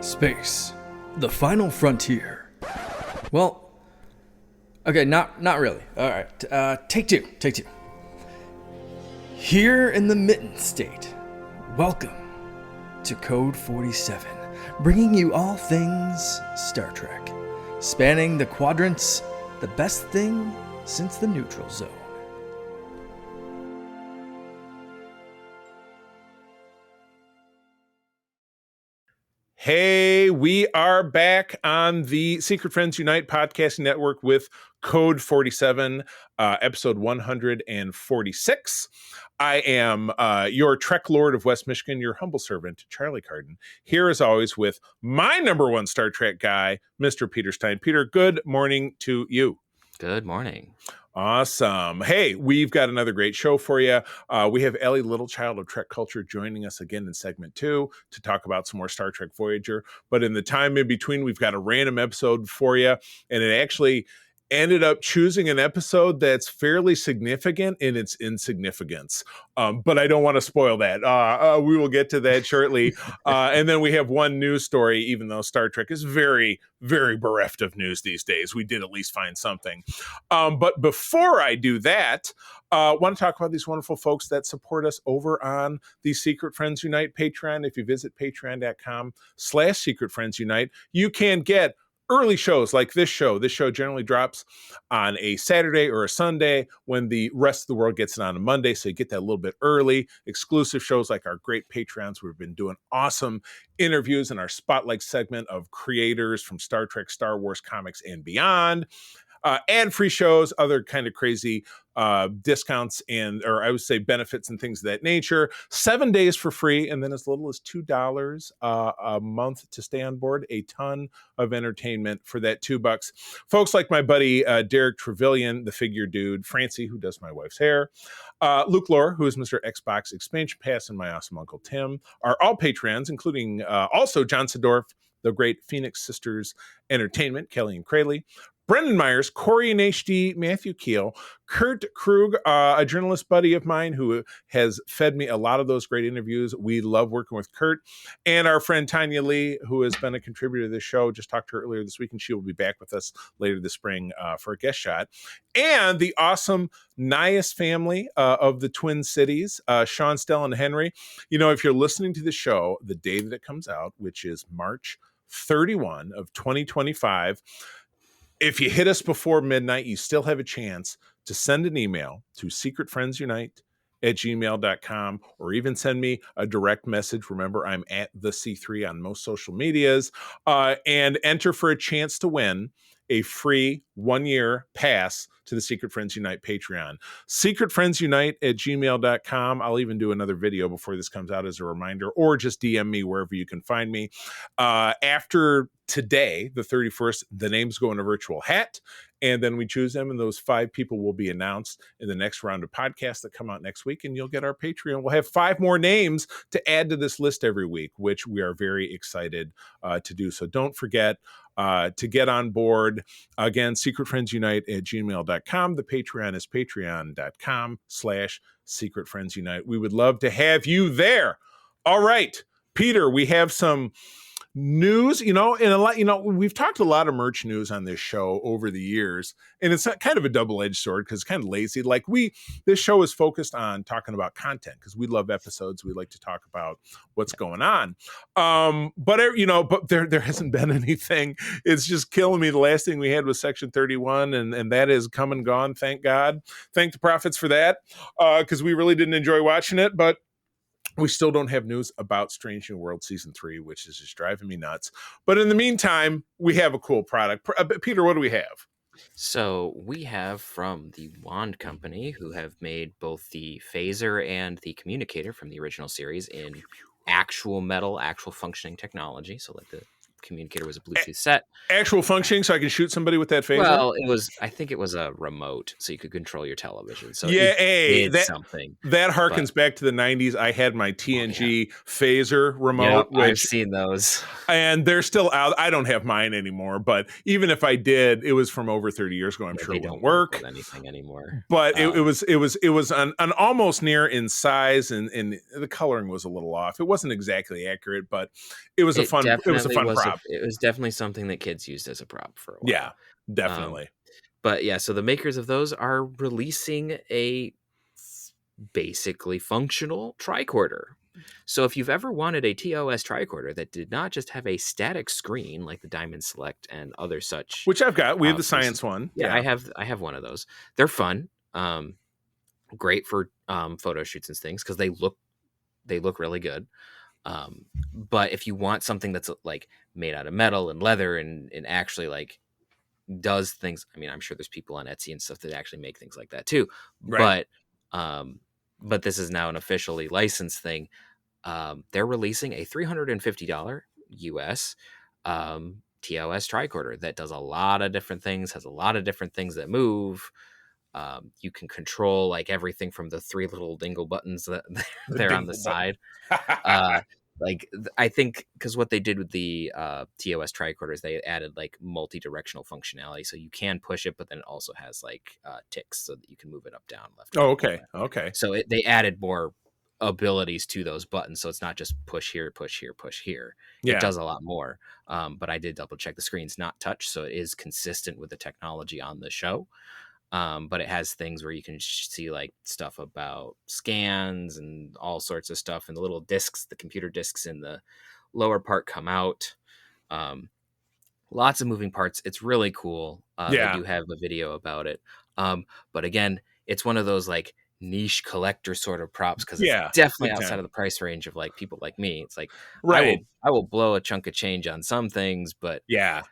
Space, the final frontier. Well, okay, not really. All right, take two. Here in the Mitten State, welcome to Code 47, bringing you all things Star Trek, spanning the quadrants, the best thing since the neutral zone. Hey, we are back on the Secret Friends Unite podcasting network with Code 47, episode 146. I am your Trek Lord of West Michigan, your humble servant, Charlie Carden, here as always with my number one Star Trek guy, Mr. Peter Stein. Peter, good morning to you. Good morning. Awesome. Hey, we've got another great show for you. We have Ellie Littlechild of Trek Culture joining us again in segment 2 to talk about some more Star Trek Voyager. But in the time in between, we've got a random episode for you. And it actually ended up choosing an episode that's fairly significant in its insignificance. But I don't want to spoil that. We will get to that shortly. And then we have one news story, even though Star Trek is very, very bereft of news these days. We did at least find something. But before I do that, I want to talk about these wonderful folks that support us over on the Secret Friends Unite Patreon. If you visit patreon.com/Secret Friends Unite, you can get early shows like this show. This show generally drops on a Saturday or a Sunday when the rest of the world gets it on a Monday. So you get that a little bit early. Exclusive shows like our great Patreons. We've been doing awesome interviews in our Spotlight segment of creators from Star Trek, Star Wars, comics, and beyond. Ad-free shows, other kind of crazy discounts or I would say benefits and things of that nature. 7 days for free, and then as little as $2 a month to stay on board. A ton of entertainment for that $2. Folks like my buddy Derek Trevelyan, the figure dude, Francie, who does my wife's hair, Luke Lore, who is Mr. Xbox Expansion Pass, and my awesome Uncle Tim, are all Patreons, including also John Sedorf, the great Phoenix Sisters Entertainment, Kelly and Crayley, Brendan Myers, Corey and HD, Matthew Keel, Kurt Krug, a journalist buddy of mine who has fed me a lot of those great interviews. We love working with Kurt, and our friend Tanya Lee, who has been a contributor to this show. Just talked to her earlier this week, and she will be back with us later this spring for a guest shot. And the awesome Nias family of the Twin Cities, Sean, Stella, and Henry. You know, if you're listening to the show the day that it comes out, which is March 31 of 2025, if you hit us before midnight, you still have a chance to send an email to secretfriendsunite@gmail.com, or even send me a direct message. Remember, I'm at the C3 on most social medias, and enter for a chance to win a free 1-year pass to the Secret Friends Unite Patreon. secretfriendsunite@gmail.com. I'll even do another video before this comes out as a reminder, or just DM me wherever you can find me. After today, the 31st, the names go in a virtual hat, and then we choose them, and those 5 people will be announced in the next round of podcasts that come out next week, and you'll get our Patreon. We'll have 5 more names to add to this list every week, which we are very excited to do. So don't forget to get on board. Again, secretfriendsunite@gmail.com. The Patreon is patreon.com/secretfriendsunite. We would love to have you there. All right, Peter, we have some news, and a lot, we've talked a lot of merch news on this show over the years, and it's kind of a double-edged sword because it's kind of lazy. Like this show is focused on talking about content because we love episodes. We like to talk about what's going on. But there hasn't been anything. It's just killing me. The last thing we had was Section 31, and that is come and gone. Thank God. Thank the prophets for that, because we really didn't enjoy watching it, but we still don't have news about Strange New World Season 3, which is just driving me nuts. But in the meantime, we have a cool product. Peter, what do we have? So we have from the Wand Company, who have made both the phaser and the communicator from the original series in actual metal, actual functioning technology. So like the communicator was a Bluetooth set. Actual functioning, so I can shoot somebody with that phaser? Well, I think it was a remote, so you could control your television. So yeah, it did something. That but harkens back to the 90s. I had my TNG phaser remote, Yep, I've which seen those. and they're still out. I don't have mine anymore, but even if I did, it was from over 30 years ago. I'm sure it wouldn't work with anything anymore. But it was an almost near in size, and the coloring was a little off. It wasn't exactly accurate, but it was a fun prop. It was definitely something that kids used as a prop for a while. Yeah, definitely. But yeah, so the makers of those are releasing a basically functional tricorder. So if you've ever wanted a TOS tricorder that did not just have a static screen like the Diamond Select and other such, which I've got, we have the science one. Yeah, I have one of those. They're fun, great for photo shoots and things because they look really good. But if you want something that's like made out of metal and leather and actually like does things, I mean, I'm sure there's people on Etsy and stuff that actually make things like that too. Right. But this is now an officially licensed thing. They're releasing a $350 US TOS tricorder that does a lot of different things, has a lot of different things that move. You can control like everything from the 3 little dingle buttons that they're on the side. I think because what they did with the TOS tricorders, they added like multi-directional functionality, so you can push it, but then it also has like ticks so that you can move it up, down, left. Oh, okay, okay. So they added more abilities to those buttons, so it's not just push here, push here, push here. Yeah. It does a lot more. But I did double check the screen's not touch, so it is consistent with the technology on the show. But it has things where you can see like stuff about scans and all sorts of stuff, and the little discs, the computer discs in the lower part come out. Lots of moving parts. It's really cool. They do have a video about it. But again, it's one of those like niche collector sort of props because it's definitely outside of the price range of like people like me. It's like, right, I will blow a chunk of change on some things, but yeah.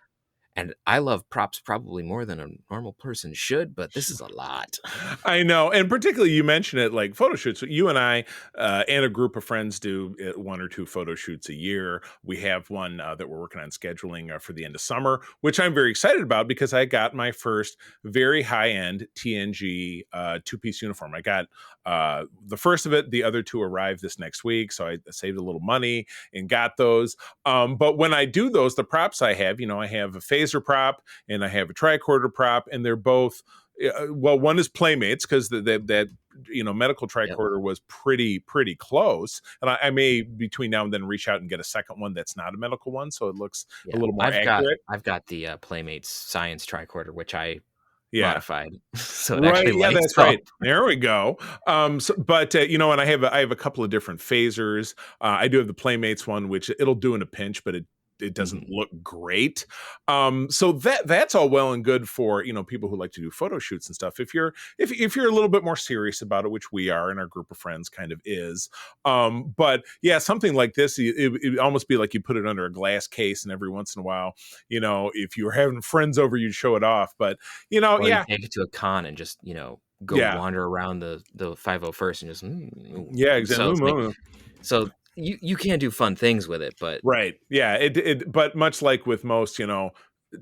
And I love props probably more than a normal person should, but this is a lot. I know. And particularly you mentioned it like photo shoots. You and I and a group of friends do 1 or 2 photo shoots a year. We have one that we're working on scheduling for the end of summer, which I'm very excited about because I got my first very high-end TNG 2-piece uniform. I got the first of it. The other 2 arrived this next week. So I saved a little money and got those. But when I do those, the props I have, I have a phaser prop and I have a tricorder prop, and they're both one is Playmates because that medical tricorder was pretty close, and I may between now and then reach out and get a second one that's not a medical one, so it looks a little more accurate. I've got the Playmates science tricorder, which I modified, so it actually that's up. Right. There we go. But and I have a couple of different phasers. I do have the Playmates one, which it'll do in a pinch, but it doesn't look great. So that's all well and good for, people who like to do photo shoots and stuff. If you're a little bit more serious about it, which we are, and our group of friends kind of is. But yeah, something like this, it almost be like you put it under a glass case, and every once in a while, if you were having friends over, you'd show it off. But you take it to a con and just, go wander around the 501st and just exactly. So you can do fun things with it, but right, but much like with most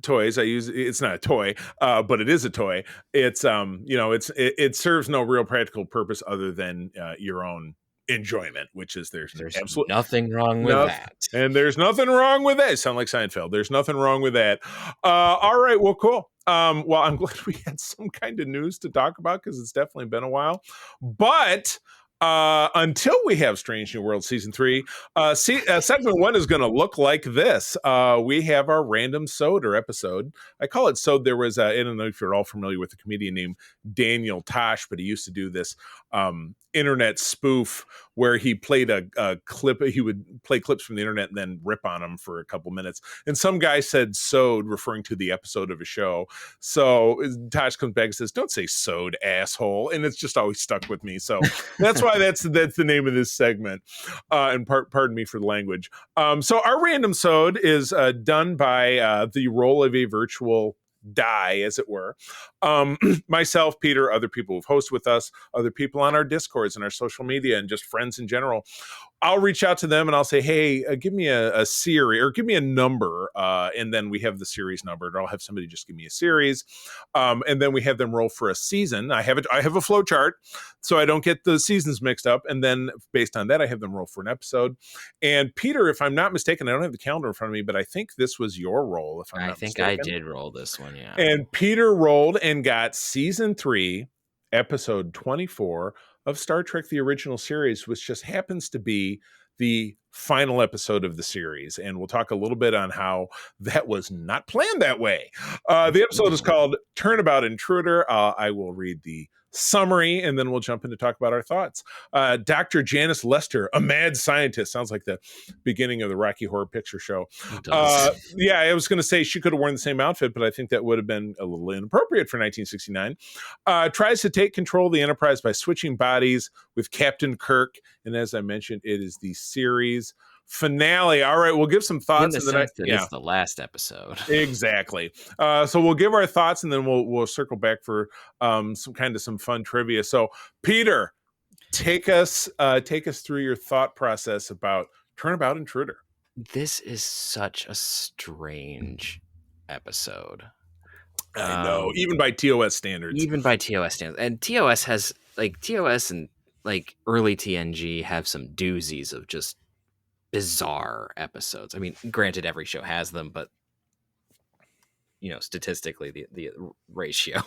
toys, it's not a toy, but it is a toy. It's it serves no real practical purpose other than your own enjoyment, which is there's absolutely nothing wrong with that, and there's nothing wrong with that. Sound like Seinfeld. There's nothing wrong with that. All right, well, cool. Well, I'm glad we had some kind of news to talk about because it's definitely been a while, but until we have Strange New World Season 3, segment 1 is going to look like this. We have our random Sode episode. I call it Sode. There was, I don't know if you're all familiar with a comedian named Daniel Tosh, but he used to do this internet spoof where he played a clip. He would play clips from the internet and then rip on them for a couple minutes. And some guy said Sode, referring to the episode of a show. So Tosh comes back and says, "Don't say Sode, asshole." And it's just always stuck with me. So that's why that's the name of this segment. And pardon me for the language. So our random Sode is done by the role of a virtual die, as it were. Myself, Peter, other people who've hosted with us, other people on our Discords and our social media, and just friends in general. I'll reach out to them and I'll say, hey, give me a series or give me a number. And then we have the series numbered. Or I'll have somebody just give me a series. And then we have them roll for a season. I have a flow chart so I don't get the seasons mixed up. And then based on that, I have them roll for an episode. And Peter, if I'm not mistaken, I don't have the calendar in front of me, but I think this was your roll. If I'm not mistaken. I did roll this one. Yeah. And Peter rolled and got season 3, episode 24 of Star Trek, the original series, which just happens to be the final episode of the series. And we'll talk a little bit on how that was not planned that way. The episode is called Turnabout Intruder. I will read the summary and then we'll jump in to talk about our thoughts. Dr. Janice Lester, a mad scientist, sounds like the beginning of the Rocky Horror Picture Show. Yeah, I was going to say she could have worn the same outfit, but I think that would have been a little inappropriate for 1969. Tries to take control of the Enterprise by switching bodies with Captain Kirk. And as I mentioned, it is the series finale. All right, we'll give some thoughts. It's the last episode. Exactly. So we'll give our thoughts and then we'll circle back for some fun trivia. So Peter, take us through your thought process about Turnabout Intruder. This is such a strange episode. I know, even by TOS standards. And TOS has TOS and early TNG have some doozies of just bizarre episodes. I mean, granted, every show has them, but statistically, the ratio,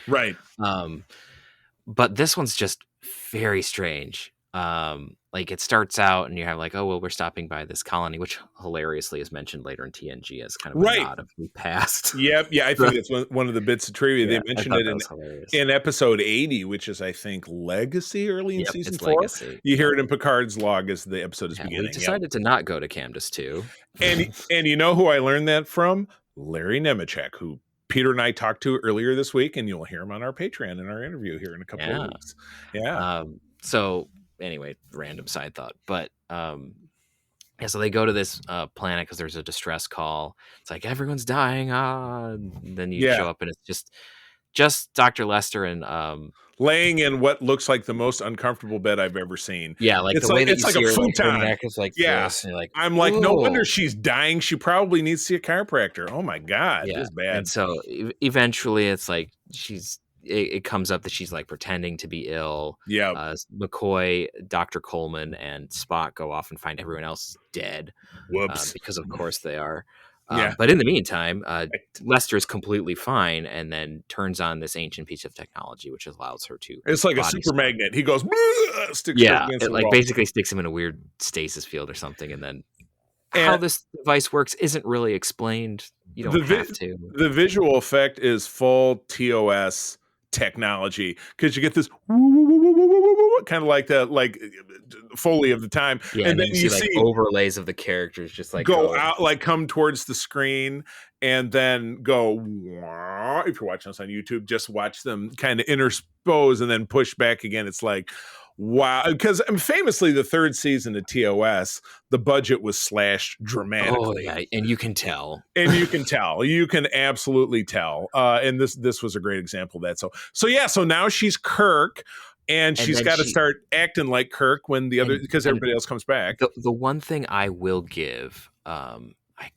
right? But this one's just very strange. It starts out and you have oh well, we're stopping by this colony, which hilariously is mentioned later in TNG as kind of a nod of the past. Yep, yeah, I think it's one of the bits of trivia. They mentioned it in episode 80, which is I think Legacy, early in season 4. Legacy. You hear it in Picard's log as the episode is beginning. We decided to not go to Camdus 2. And you know who I learned that from? Larry Nemechek, who Peter and I talked to earlier this week, and you'll hear him on our Patreon in our interview here in a couple of weeks. Yeah. So anyway, random side thought, but so they go to this planet because there's a distress call. It's everyone's dying. Then you show up and it's just Dr. Lester and laying in what looks like the most uncomfortable bed I've ever seen. Yeah, it's the way that it's you like see a her, futon. Her neck is this, and you're I'm whoa. No wonder she's dying. She probably needs to see a chiropractor. Oh my god, this is bad. And so eventually, it's it comes up that she's pretending to be ill. Yeah. McCoy, Dr. Coleman, and Spock go off and find everyone else dead. Whoops. Because of course they are. But in the meantime, Lester is completely fine and then turns on this ancient piece of technology, which allows her to. It's like a super magnet. He goes, sticks it basically sticks him in a weird stasis field or something. And then how this device works isn't really explained. You don't have to. The visual effect is full TOS technology because you get this kind of like the Foley of the time, and then you see overlays of the characters just go out, come towards the screen, and then go. If you're watching us on YouTube, just watch them kind of interpose and then push back again. It's wow, because famously the third season of TOS, the budget was slashed dramatically. Oh yeah, and you can tell. You can absolutely tell. And this was a great example of that. So now she's Kirk. And she's got to start acting like Kirk when because everybody else comes back. The one thing I will give, I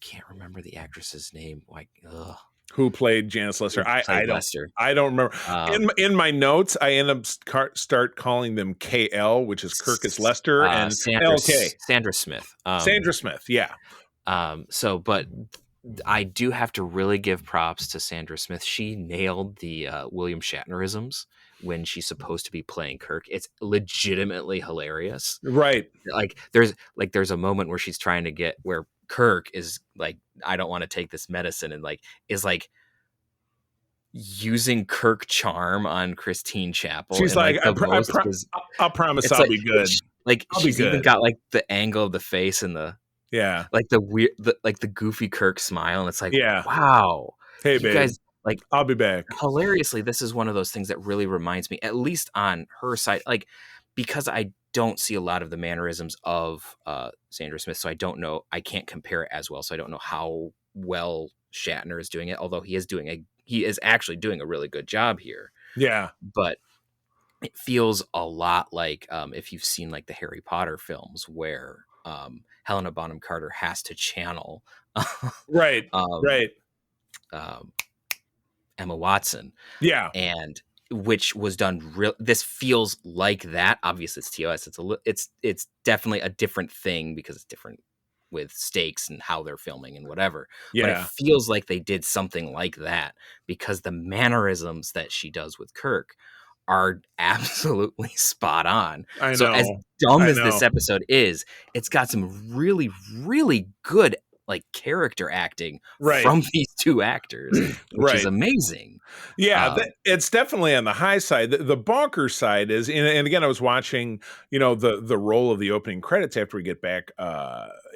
can't remember the actress's name. Who played Janice Lester? I don't remember. In my notes, I end up start calling them KL, which is Kirk is Lester, and LK. Sandra Smith. Sandra Smith, yeah. But I do have to really give props to Sandra Smith. She nailed the William Shatnerisms when she's supposed to be playing Kirk. It's legitimately hilarious. Right. There's a moment where she's trying to get where Kirk is I don't want to take this medicine and is using Kirk charm on Christine Chapel. She's and, I'll promise I'll be good. She's even got the angle of the face and the the weird the goofy Kirk smile, and it's wow. Hey, you babe. Guys, I'll be back. Hilariously, this is one of those things that really reminds me, at least on her side, because I don't see a lot of the mannerisms of Sandra Smith, so I don't know. I can't compare it as well, so I don't know how well Shatner is doing it. Although he is actually doing a really good job here. Yeah, but it feels a lot like if you've seen like the Harry Potter films where Helena Bonham Carter has to channel Right. um, Right. um, Emma Watson, Yeah. and which was done real. This feels like that. Obviously, it's TOS. It's definitely a different thing because it's different with stakes and how they're filming and whatever. But it Yeah. feels like they did something like that because the mannerisms that she does with Kirk are absolutely spot on. I So as know. dumb I as this know. episode is, it's got some really, really good like character acting Right. from these two actors, which is Right. amazing. Yeah, Um, it's definitely on the high side. The bonker side is, and again, I was watching, the roll of the opening credits after we get back,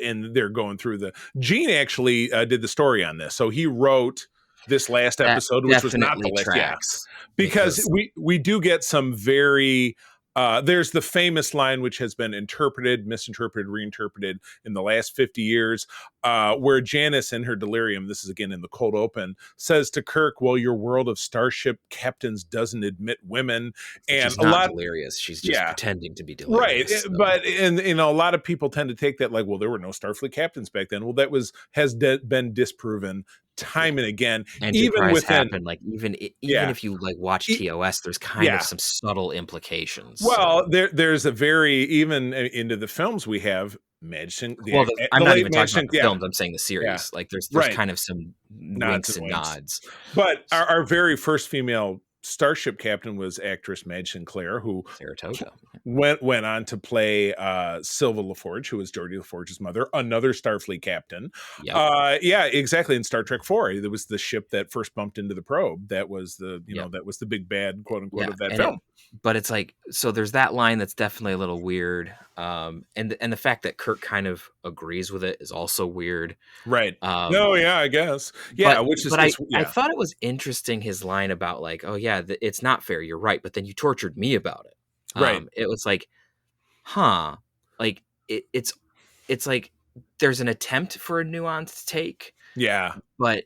and they're going through Gene actually did the story on this, so he wrote this last that episode, which was not the definitely last. Yeah, tracks because because we do get some very there's the famous line which has been interpreted, misinterpreted, reinterpreted in the last 50 years, where Janice in her delirium, this is again in the cold open, says to Kirk, well, your world of starship captains doesn't admit women. but And she's a not lot, delirious. She's just yeah, pretending to be right. delirious. So. But and a lot of people tend to take that like, well, there were no Starfleet captains back then. Well, that been disproven time Yeah. and again, even Enterprise within, happened like even yeah, if you like watch e- TOS, there's kind of yeah. some subtle implications. Well, So there's a very, even into the films we have, Madge, well, I'm the not late even talking Madge, about the yeah, films. I'm saying the yeah, series. Like there's right, kind of some nods winks and and winks. nods. But our very first female starship captain was actress Madge Sinclair, who Saratoga. went on to play Silva LaForge, who was Geordi LaForge's mother, another Starfleet captain. Yep. Yeah, exactly. In Star Trek 4, there was the ship that first bumped into the probe. That was Yep. that was the big bad, quote unquote, Yeah, of that and film. but it's like so there's that line that's definitely a little weird, and the fact that Kirk kind of agrees with it is also weird. Right. Um, No, yeah, I guess. Yeah, which is, it's, I yeah, thought it was interesting his line about like, oh yeah, it's not fair. You're right, but then you tortured me about it. right. It was like, huh, like it's like there's an attempt for a nuanced take, Yeah. but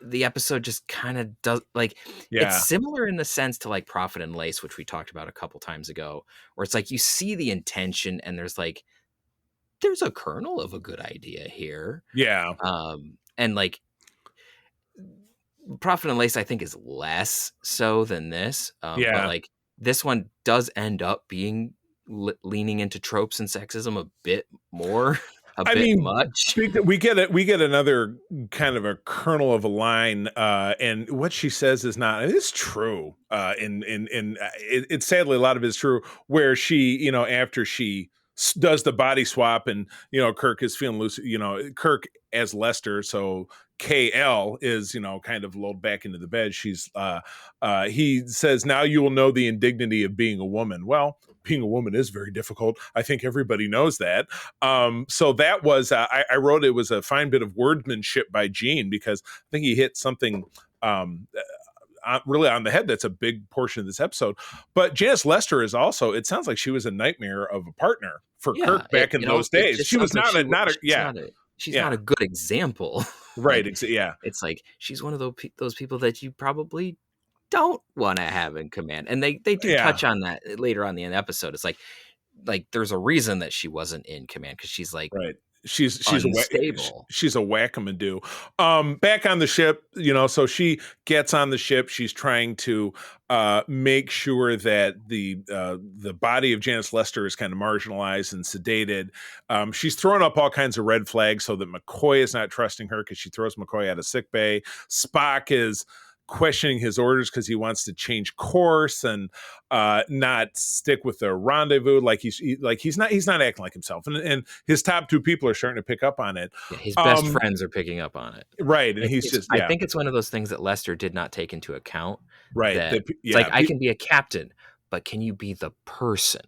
the episode just kind of does like it's Yeah. similar in the sense to like Prophet and Lace, which we talked about a couple times ago, where it's like you see the intention and there's a kernel of a good idea here. Yeah. And like Prophet and Lace, I think, is less so than this. But Yeah. like this one does end up being leaning into tropes and sexism a bit more, a I bit mean, much. we get it. We get another kind of a kernel of a line, and what she says is not. It's true. It's sadly a lot of it is true. Where she, after she does the body swap, and Kirk is feeling loose. Kirk as Lester, so KL is kind of lulled back into the bed. He says, "Now you will know the indignity of being a woman." Well, being a woman is very difficult. I think everybody knows that. So that was, I wrote, it was a fine bit of wordsmanship by Gene, because I think he hit something really on the head. That's a big portion of this episode. But Janice Lester is also, it sounds like she was a nightmare of a partner for Yeah, Kirk back in those it days. just She was sounds like yeah, she's not yeah, a good example. right. Like Yeah, it's like she's one of those people that you probably don't want to have in command. And they do yeah. touch on that later on in the episode. It's like there's a reason that she wasn't in command because she's like Right. unstable. She's a whack-a-madoo. Back on the ship, so she gets on the ship. She's trying to make sure that the body of Janice Lester is kind of marginalized and sedated. She's throwing up all kinds of red flags so that McCoy is not trusting her, because she throws McCoy out of sickbay. Spock is questioning his orders because he wants to change course and not stick with the rendezvous. Like he's not acting like himself, and his top two people are starting to pick up on it. Yeah, his best friends are picking up on it. Right, and he's just, I yeah, think it's one of those things that Lester did not take into account. right. That it's Yeah, like I can be a captain, but can you be the person?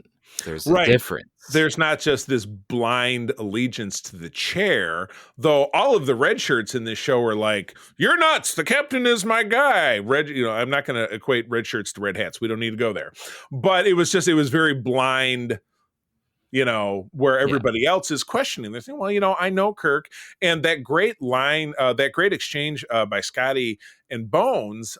There's a right. difference. There's not just this blind allegiance to the chair, though. All of the red shirts in this show are like, "You're nuts. The captain is my guy." Red, I'm not going to equate red shirts to red hats. We don't need to go there. But it was very blind. Where everybody else is questioning. They're saying, well, I know Kirk. And that great line, that great exchange by Scotty and Bones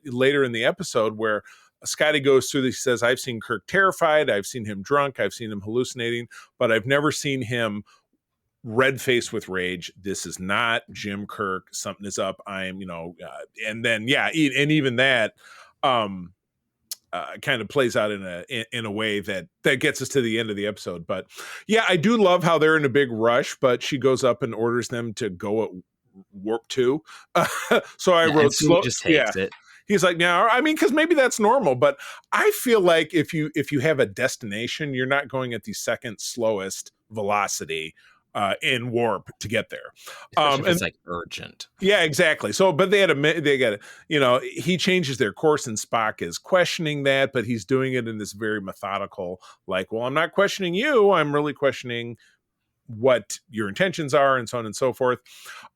later in the episode, where Scotty goes through this. He says, I've seen Kirk terrified. I've seen him drunk. I've seen him hallucinating, but I've never seen him red-faced with rage. This is not Jim Kirk. Something is up. I'm, and then, and even that kind of plays out in a way that gets us to the end of the episode. But yeah, I do love how they're in a big rush, but she goes up and orders them to go at warp 2. So I wrote slow. Just takes it. He's like, now, I mean, because maybe that's normal, but I feel like if you have a destination, you're not going at the second slowest velocity in warp to get there. Especially if it's like urgent. Yeah, exactly. So, but they got he changes their course, and Spock is questioning that, but he's doing it in this very methodical, like, well, I'm not questioning you. I'm really questioning what your intentions are, and so on and so forth.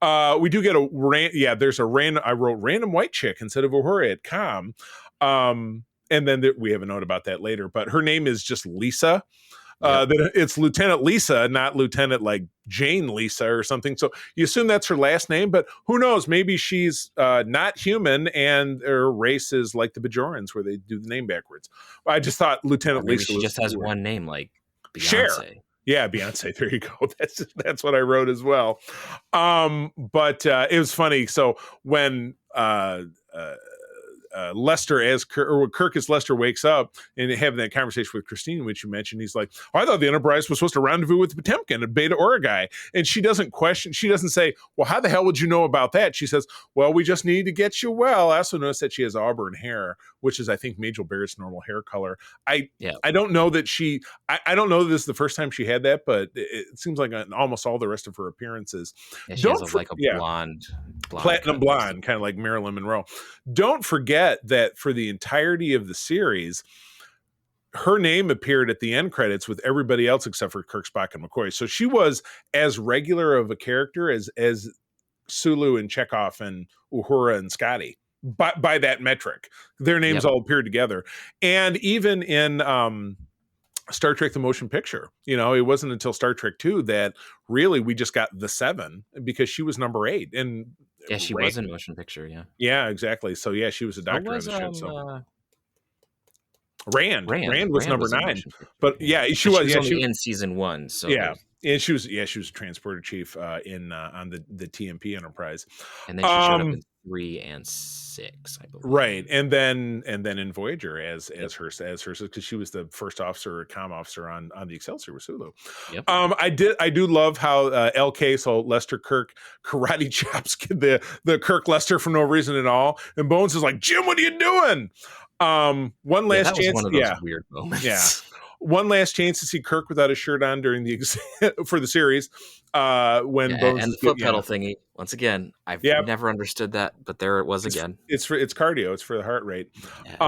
We do get there's a random, I wrote random white chick instead of Uhura at Com. And then we have a note about that later, but her name is just Lisa. That it's Lieutenant Lisa, not Lieutenant like Jane Lisa or something. So you assume that's her last name, but who knows? Maybe she's not human and her race is like the Bajorans, where they do the name backwards. I just thought Lieutenant Lisa she just has one name, like Beyonce. Cher. Yeah, Beyonce. There you go. That's what I wrote as well. But it was funny. So when Lester Kirk as Lester wakes up and having that conversation with Christine, which you mentioned, he's like, I thought the Enterprise was supposed to rendezvous with Potemkin and Beta Origai. And she doesn't say, well, how the hell would you know about that? She says, well, we just need to get you well. I also noticed that she has auburn hair, which is, I think, Majel Barrett's normal hair color. I don't know that I don't know that this is the first time she had that, but it seems like in almost all the rest of her appearances. Yeah, she has like a blonde platinum blonde, kind of like Marilyn Monroe. Don't forget that for the entirety of the series, her name appeared at the end credits with everybody else except for Kirk, Spock, and McCoy. So she was as regular of a character as Sulu and Chekhov and Uhura and Scotty. By that metric, their names all appeared together. And even in Star Trek the Motion Picture, it wasn't until Star Trek 2 that really we just got the 7, because she was number 8. And she was in Motion Picture. Yeah, exactly. So yeah, she was a doctor in the shit. So Rand was number 9, but she was only in season 1. So and she was transporter chief in on the TMP Enterprise, and then she showed up in 3 and 6, I believe. Right, and then in Voyager as her because she was the first officer or comm officer on the Excelsior with Sulu. Yep. I do love how LK, so Lester Kirk, karate chops the Kirk Lester for no reason at all, and Bones is like, Jim, what are you doing? One last chance. One of those weird moments. Yeah. One last chance to see Kirk without a shirt on during for the series. When Bones and the foot pedal thingy. Once again, I've never understood that, but there it was again. It's cardio. It's for the heart rate. Yes.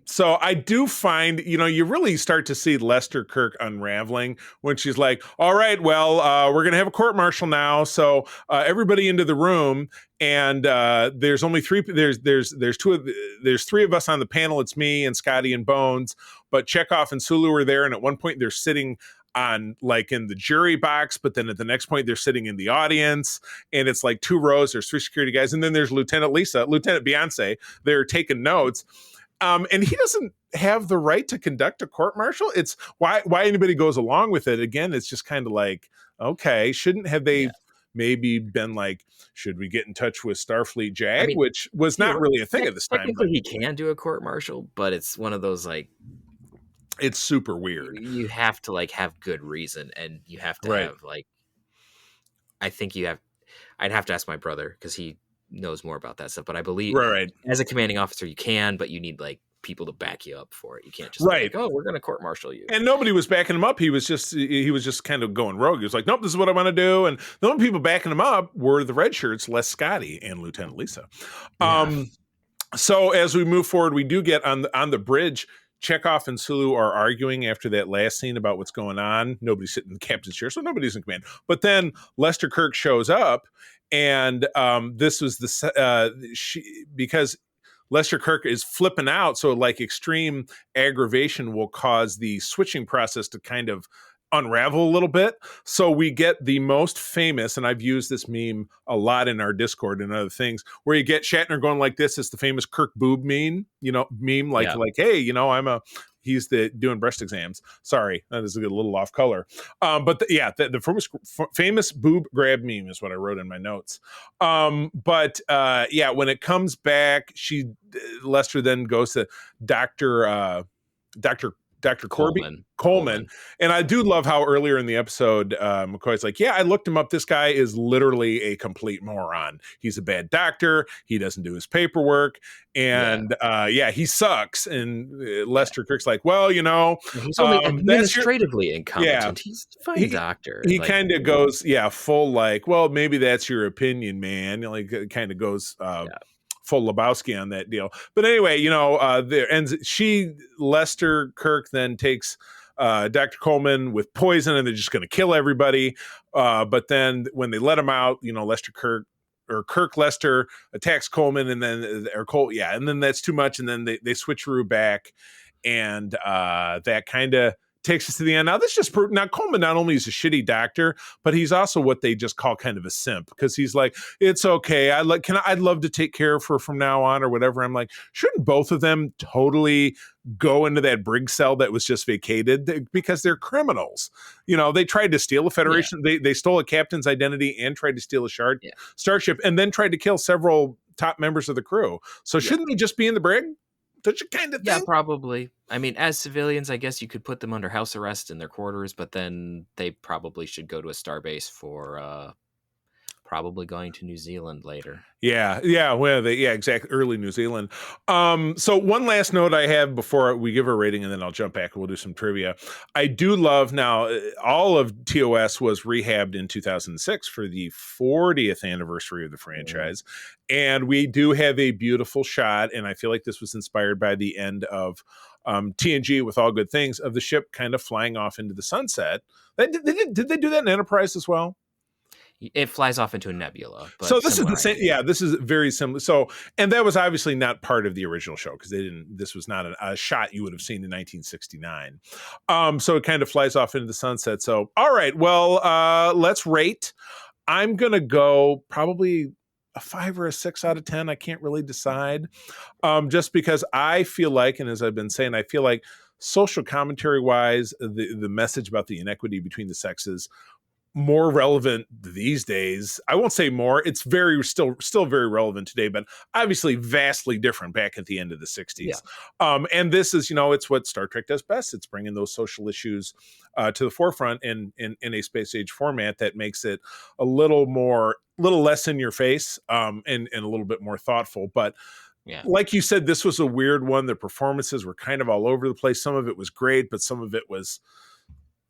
So I do find, you really start to see Lester Kirk unraveling when she's like, all right, well, we're going to have a court martial now. So everybody into the room. And there's only 3. There's 3 of us on the panel. It's me and Scotty and Bones, but Chekhov and Sulu are there. And at one point they're sitting on like in the jury box, but then at the next point they're sitting in the audience, and it's like 2 rows. There's 3 security guys, and then there's Lieutenant Beyonce. They're taking notes. And he doesn't have the right to conduct a court martial. It's why anybody goes along with it. Again, it's just kind of like, okay, shouldn't have they maybe been like, should we get in touch with Starfleet JAG, which was not really a thing at this time. Technically, he can do a court martial, but it's one of those like, it's super weird. You have to like have good reason, and you have to have like, I think I'd have to ask my brother because he knows more about that stuff, but I believe as a commanding officer you can, but you need like people to back you up for it. You can't just like, oh, we're going to court martial you. And nobody was backing him up. He was just kind of going rogue. He was like, nope, this is what I want to do. And the only people backing him up were the red shirts, Les Scotty and Lieutenant Lisa. So as we move forward, we do get on the bridge. Chekhov and Sulu are arguing after that last scene about what's going on. Nobody's sitting in the captain's chair, so nobody's in command. But then Lester Kirk shows up, and this was because Lester Kirk is flipping out, so like extreme aggravation will cause the switching process to kind of unravel a little bit. So we get the most famous, and I've used this meme a lot in our Discord and other things, where you get Shatner going like this. It's the famous Kirk boob meme, like Yeah. hey, he's doing breast exams. Sorry, that is a little off color. But the famous boob grab meme is what I wrote in my notes. But when it comes back, Lester then goes to Dr. Coleman. And I do love how earlier in the episode, McCoy's like, I looked him up. This guy is literally a complete moron. He's a bad doctor. He doesn't do his paperwork. And he sucks. And Lester Kirk's like, well, he's only administratively incompetent. He's a fine doctor. He kind of goes, full like, well, maybe that's your opinion, man. Kind of goes full Lebowski on that deal. But anyway, there ends. Lester Kirk then takes Dr. Coleman with poison, and they're just going to kill everybody. But then when they let him out, Kirk Lester attacks Coleman, and then and then that's too much, and then they switcheroo back, and that kind of takes us to the end. Now, this just now Coleman not only is a shitty doctor, but he's also what they just call kind of a simp, because he's like, it's okay. I'd love to take care of her from now on or whatever. I'm like, shouldn't both of them totally go into that brig cell that was just vacated, because they're criminals? They tried to steal a Federation. They stole a captain's identity and tried to steal a starship, and then tried to kill several top members of the crew. So shouldn't they just be in the brig? Don't you kind of think? Yeah, probably. I mean, as civilians, I guess you could put them under house arrest in their quarters, but then they probably should go to a starbase for probably going to New Zealand later. Exactly. Early New Zealand. So one last note I have before we give a rating, and then I'll jump back and we'll do some trivia. I do love, now, all of TOS was rehabbed in 2006 for the 40th anniversary of the franchise. And we do have a beautiful shot, and I feel like this was inspired by the end of TNG with All Good Things, of the ship kind of flying off into the sunset. Did they do that in Enterprise as well? It flies off into a nebula. But so this is the same. Yeah, this is very similar. So, and that was obviously not part of the original show, because this was not a shot you would have seen in 1969. So it kind of flies off into the sunset. So, all right, well, let's rate. I'm going to go probably a 5 or a 6 out of 10. I can't really decide. Just because I feel like, and as I've been saying, I feel like social commentary wise, the message about the inequity between the sexes, more relevant these days. I won't say more. It's still very relevant today, but obviously vastly different back at the end of the 60s. Yeah. And this is, it's what Star Trek does best. It's bringing those social issues to the forefront in a space age format that makes it a little less in your face, and a little bit more thoughtful. But like you said, this was a weird one. The performances were kind of all over the place. Some of it was great, but some of it was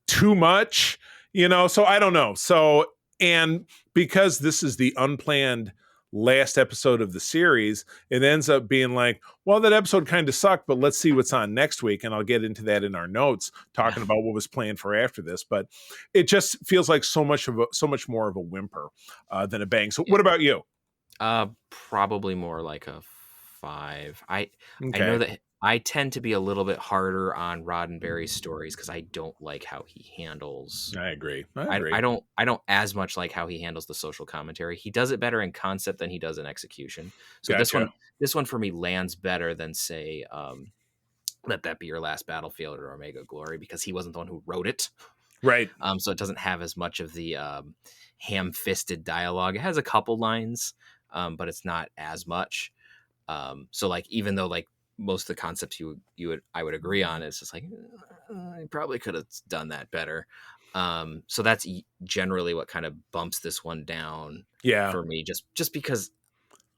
too much. So I don't know. So, and because this is the unplanned last episode of the series, it ends up being like, well, that episode kind of sucked, but let's see what's on next week. And I'll get into that in our notes, talking about what was planned for after this. But it just feels like so much more of a whimper than a bang. So what about you? Probably more like a 5. I know that I tend to be a little bit harder on Roddenberry's stories, because I don't like how he handles. I agree. I don't as much like how he handles the social commentary. He does it better in concept than he does in execution. So gotcha. This one for me lands better than, say, Let That Be Your Last Battlefield or Omega Glory, because he wasn't the one who wrote it. Right. So it doesn't have as much of the ham-fisted dialogue. It has a couple lines, but it's not as much. So like, even though like most of the concepts I would agree on, it's just like, I probably could have done that better. So that's generally what kind of bumps this one down for me, just because,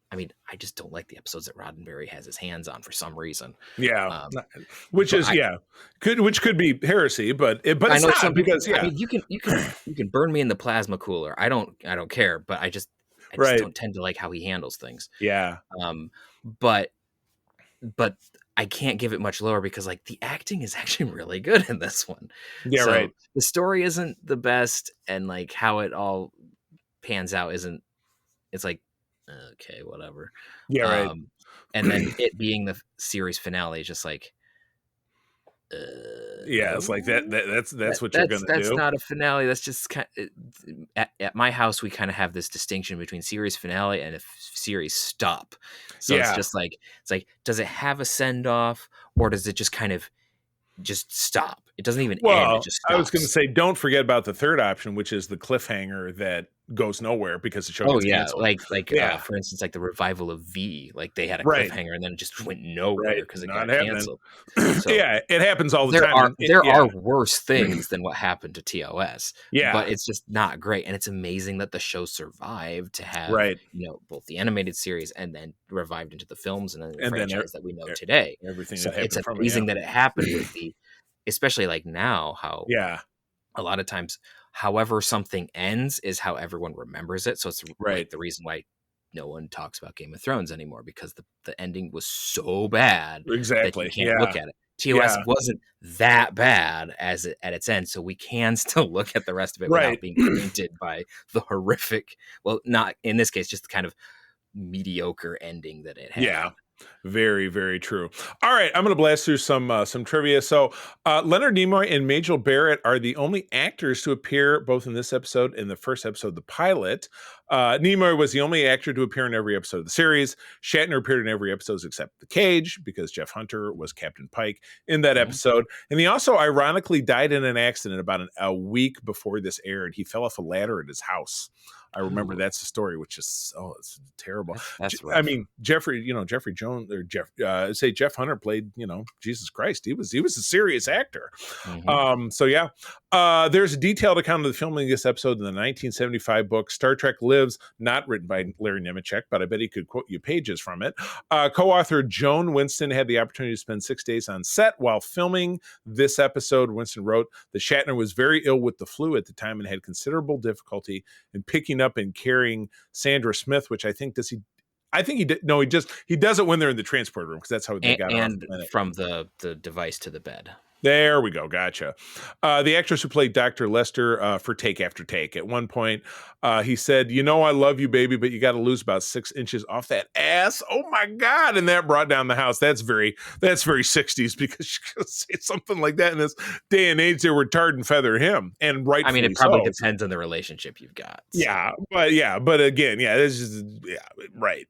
I mean, I just don't like the episodes that Roddenberry has his hands on for some reason. Yeah. Which could be heresy, but it's not, because I mean, you can burn me in the plasma cooler. I don't care, but I just don't tend to like how he handles things. Yeah. But I can't give it much lower, because like the acting is actually really good in this one. Yeah, so right. The story isn't the best, and like how it all pans out isn't. It's like, okay, whatever. Yeah, right. And then it being the series finale is just like, Yeah, it's like that's what you're gonna That's do. not a finale. That's just at my house. We kind of have this distinction between series finale and a series stop. So it's Yeah. just like does it have a send off, or does it just kind of just stop? It doesn't even end. It Well, just I was going to stops. say, don't forget about the third option, which is the cliffhanger that goes nowhere because the show Oh gets yeah, canceled. Yeah, for instance, like the revival of V, like they had a right, cliffhanger and then it just went nowhere right. because it Not got happening. canceled. So Yeah, it happens all the there time. are And there yeah, are worse things than what happened to TOS, yeah, but it's just not great. And it's amazing that the show survived to have, right. both the animated series and then revived into the films and then the And then franchise that we know today. everything So that it's happened from it. amazing that it happened with the, especially like now, how Yeah, a lot of times, however something ends is how everyone remembers it. So it's right. like the reason why no one talks about Game of Thrones anymore, because the ending was so bad that you Exactly. can't look Yeah, at it. TOS yeah. wasn't that bad at its end, so we can still look at the rest of it Right. without being tainted by the horrific, well, not in this case, just the kind of mediocre ending that it had. Yeah. Very, very true. All right, I'm going to blast through some trivia. So, Leonard Nimoy and Majel Barrett are the only actors to appear both in this episode and the first episode, the pilot. Nimoy was the only actor to appear in every episode of the series. Shatner appeared in every episode except The Cage because Jeff Hunter was Captain Pike in that Mhm. episode. And he also ironically died in an accident about a week before this aired. He fell off a ladder at his house. I remember Ooh, that's the story, which is it's terrible. that's I rough. mean, Jeffrey Jones or Jeff Hunter played, Jesus Christ. He was a serious actor. Mhm. So yeah, there's a detailed account of the filming of this episode in the 1975 book Star Trek Lives, not written by Larry Nemecek, but I bet he could quote you pages from it. Co-author Joan Winston had the opportunity to spend 6 days on set while filming this episode. Winston wrote that Shatner was very ill with the flu at the time and had considerable difficulty in picking up and carrying Sandra Smith, which I think he did. No, he does it when they're in the transport room because that's how they got her off the And planet. from the device to the bed. There we go. Gotcha. The actress who played Dr. Lester for Take After Take. At one point, he said, I love you, baby, but you got to lose about 6 inches off that ass. Oh my God. And that brought down the house. That's very 60s because she could say something like that in this day and age. They were tarred and feather him. And I mean, rightfully it probably so. depends on the relationship you've got. So. But again, this is right.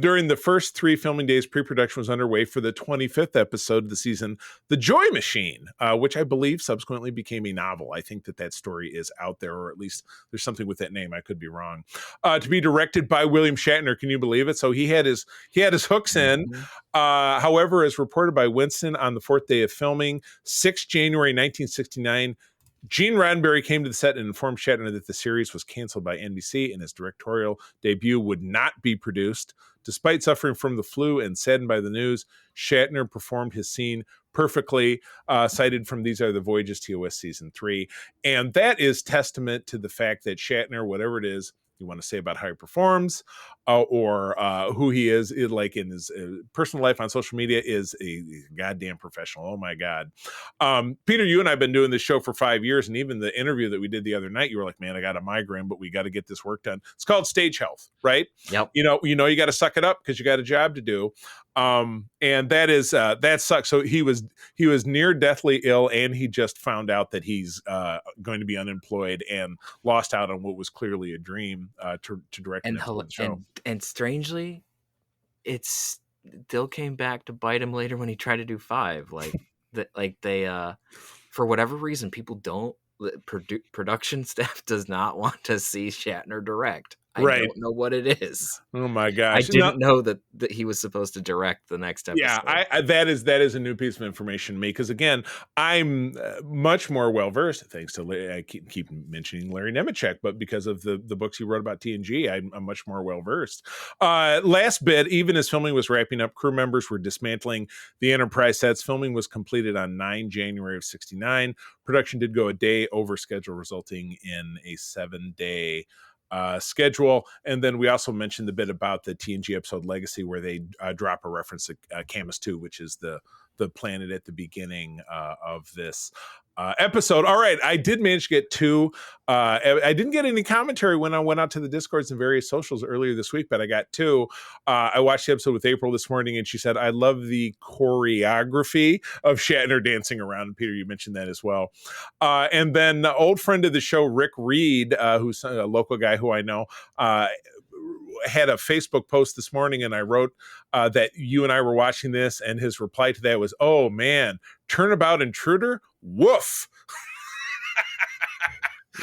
During the first 3 filming days, pre-production was underway for the 25th episode of the season, The Joy Machine, which I believe subsequently became a novel. I think that story is out there, or at least there's something with that name. I could be wrong. To be directed by William Shatner, can you believe it? So he had his hooks in. Mhm. However, as reported by Winston on the 4th day of filming, 6 January 1969. Gene Roddenberry came to the set and informed Shatner that the series was canceled by NBC and his directorial debut would not be produced. Despite suffering from the flu and saddened by the news, Shatner performed his scene perfectly, cited from These Are the Voyages TOS Season 3. And that is testament to the fact that Shatner, whatever it is you want to say about how he performs or who he is, like in his personal life on social media, is a goddamn professional. Oh my God. Peter, you and I have been doing this show for 5 years, and even the interview that we did the other night, you were like, man, I got a migraine, but we got to get this work done. It's called stage health, right? Yep. You got to suck it up because you got a job to do. And that sucks. So he was near deathly ill, and he just found out that he's going to be unemployed and lost out on what was clearly a dream to direct an episode of the show. And strangely, it still came back to bite him later when he tried to do 5. They for whatever reason, people don't. Production staff does not want to see Shatner direct. I don't know what it is. Oh my gosh! I didn't know that he was supposed to direct the next episode. Yeah, that is a new piece of information to me because again, I'm much more well versed thanks to I keep mentioning Larry Nemecek, but because of the books he wrote about TNG, I'm much more well versed. Last bit, even as filming was wrapping up, crew members were dismantling the Enterprise sets. Filming was completed on 9 January of '69. Production did go a day over schedule, resulting in a 7-day schedule. And then we also mentioned the bit about the TNG episode Legacy, where they drop a reference to Camus 2, which is the the planet at the beginning of this episode. All right, I did manage to get two. I didn't get any commentary when I went out to the Discords and various socials earlier this week, but I got two. I watched the episode with April this morning, and she said, I love the choreography of Shatner dancing around. And Peter, you mentioned that as well. And then old friend of the show, Rick Reed, who's a local guy who I know, had a Facebook post this morning, and I wrote that you and I were watching this, and his reply to that was, oh man, turnabout intruder, woof.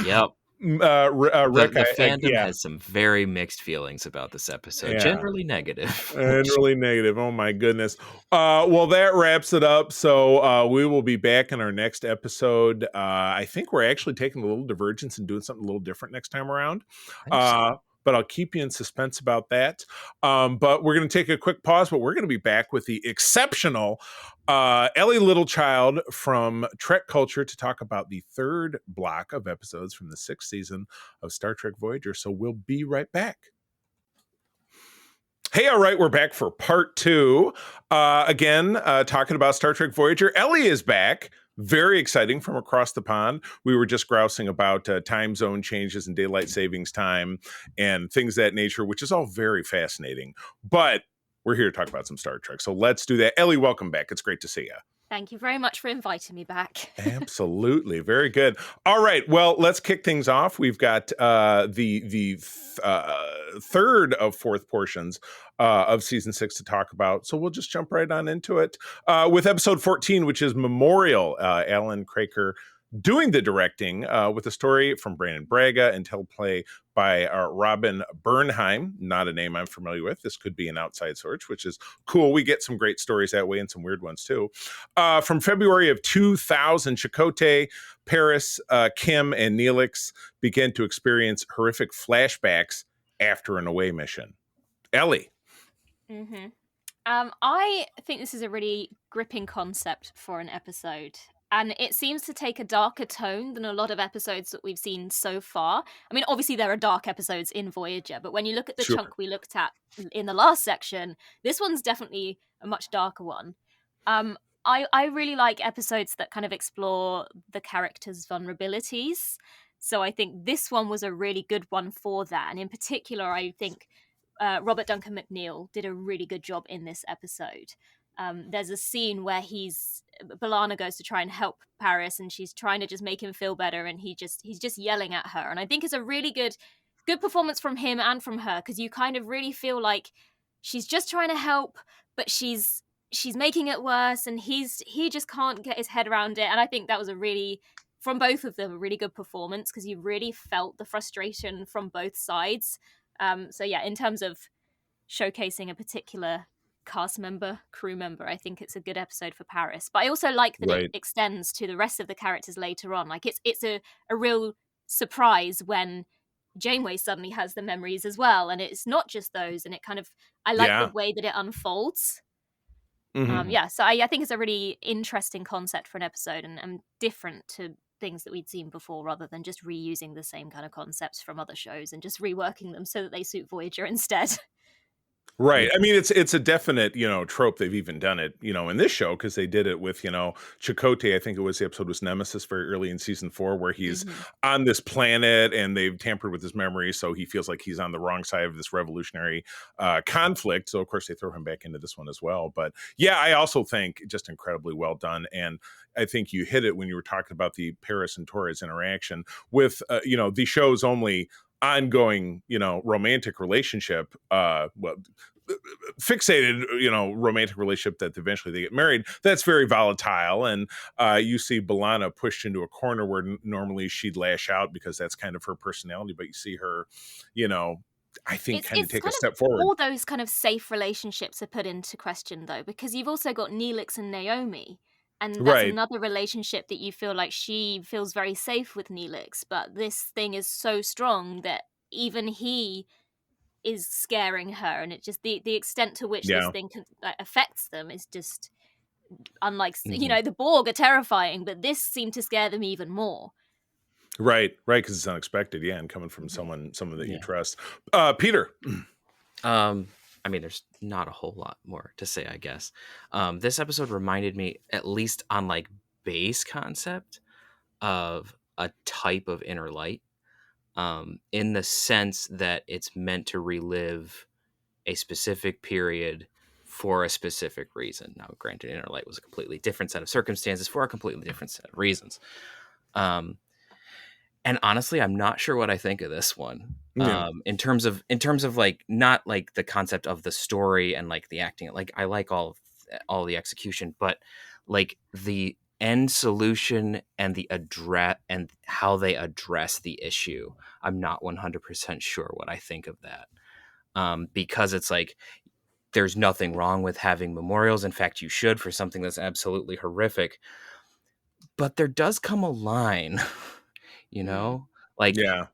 Yep. Rick, the fandom has some very mixed feelings about this episode. Generally negative. Generally negative. Oh my goodness. Well, that wraps it up. So we will be back in our next episode. I think we're actually taking a little divergence and doing something a little different next time around. But I'll keep you in suspense about that. But we're going to take a quick pause, but we're going to be back with the exceptional Ellie Littlechild from Trek Culture to talk about the third block of episodes from the 6th season of Star Trek Voyager. So we'll be right back. Hey, all right, we're back for part 2. Again, talking about Star Trek Voyager. Ellie is back. Very exciting from across the pond. We were just grousing about time zone changes and daylight savings time and things of that nature, which is all very fascinating. But we're here to talk about some Star Trek. So let's do that. Ellie, welcome back. It's great to see you. Thank you very much for inviting me back. Absolutely. Very good. All right. Well, let's kick things off. We've got the third of 4th portions of season 6 to talk about. So we'll just jump right on into it with episode 14, which is Memorial. Alan Craker doing the directing with a story from Brandon Braga and teleplay by Robin Bernheim. Not a name I'm familiar with. This could be an outside source, which is cool. We get some great stories that way and some weird ones too. From February of 2000, Chakotay, Paris, Kim, and Neelix begin to experience horrific flashbacks after an away mission. Ellie. Mm-hmm. I think this is a really gripping concept for an episode. And it seems to take a darker tone than a lot of episodes that we've seen so far. I mean, obviously there are dark episodes in Voyager, but when you look at the chunk we looked at in the last section, this one's definitely a much darker one. I really like episodes that kind of explore the characters' vulnerabilities. So I think this one was a really good one for that. And in particular, I think Robert Duncan McNeil did a really good job in this episode. There's a scene where B'Elanna goes to try and help Paris, and she's trying to just make him feel better, and he's just yelling at her. And I think it's a really good performance from him and from her, because you kind of really feel like she's just trying to help, but she's making it worse, and he just can't get his head around it. And I think that was from both of them, a really good performance, because you really felt the frustration from both sides. So yeah, in terms of showcasing a particular crew member, I think it's a good episode for Paris. But I also like that it extends to the rest of the characters later on. Like it's a real surprise when Janeway suddenly has the memories as well, and it's not just those. And it kind of, I like the way that it unfolds. Mm-hmm. So I think it's a really interesting concept for an episode, and different to things that we'd seen before, rather than just reusing the same kind of concepts from other shows and just reworking them so that they suit Voyager instead. Right. I mean, it's a definite, trope. They've even done it, in this show, because they did it with, Chakotay. I think the episode was Nemesis very early in season 4, where he's on this planet and they've tampered with his memory. So he feels like he's on the wrong side of this revolutionary conflict. So, of course, they throw him back into this one as well. But yeah, I also think just incredibly well done. And I think you hit it when you were talking about the Paris and Torres interaction with, the show's only ongoing, romantic relationship, fixated, romantic relationship that eventually they get married. That's very volatile. And you see B'Elanna pushed into a corner where normally she'd lash out because that's kind of her personality. But you see her, I think kind of take a step forward. All those kind of safe relationships are put into question, though, because you've also got Neelix and Naomi. And that's another relationship that you feel like she feels very safe with Neelix. But this thing is so strong that even he is scaring her. And it just, the extent to which this thing affects them is just unlike, the Borg are terrifying, but this seemed to scare them even more. Right. Because it's unexpected. Yeah. And coming from someone that you trust. Peter. I mean, there's not a whole lot more to say, I guess. This episode reminded me, at least on like base concept, of a type of inner light, in the sense that it's meant to relive a specific period for a specific reason. Now, granted, inner light was a completely different set of circumstances for a completely different set of reasons. And honestly, I'm not sure what I think of this one. Yeah. In terms of like, not like the concept of the story and like the acting, like I like all the execution, but like the end solution and the address and how they address the issue, I'm not 100% sure what I think of that. Because it's like, there's nothing wrong with having memorials. In fact, you should, for something that's absolutely horrific. But there does come a line, you know, like, Yeah.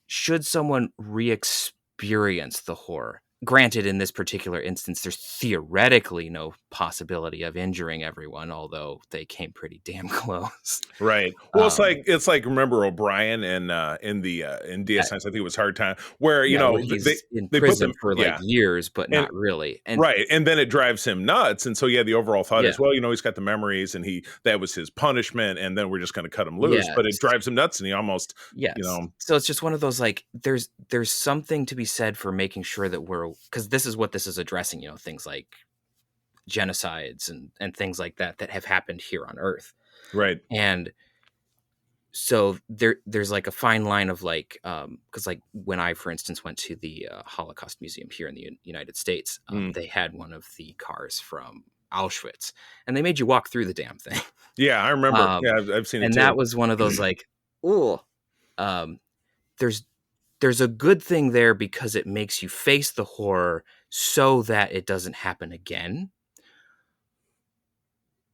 should someone re-experience the horror? Granted, in this particular instance, there's theoretically no possibility of injuring everyone, although they came pretty damn close. Right. Well, it's like remember O'Brien in DS9, I think it was Hard Time, where where he's in they put prison them for like years, but not really. And right, and then it drives him nuts, and so the overall thought is, well, he's got the memories, and that was his punishment, and then we're just going to cut him loose. But it drives him nuts, and he almost, So it's just one of those, like, there's something to be said for making sure that because this is what this is addressing, things like genocides and things like that have happened here on Earth. Right. And so there's like a fine line of like, because like when I, for instance, went to the Holocaust Museum here in the United States, they had one of the cars from Auschwitz, and they made you walk through the damn thing. Yeah, I remember. I've seen it and too. That was one of those like, there's a good thing there because it makes you face the horror so that it doesn't happen again.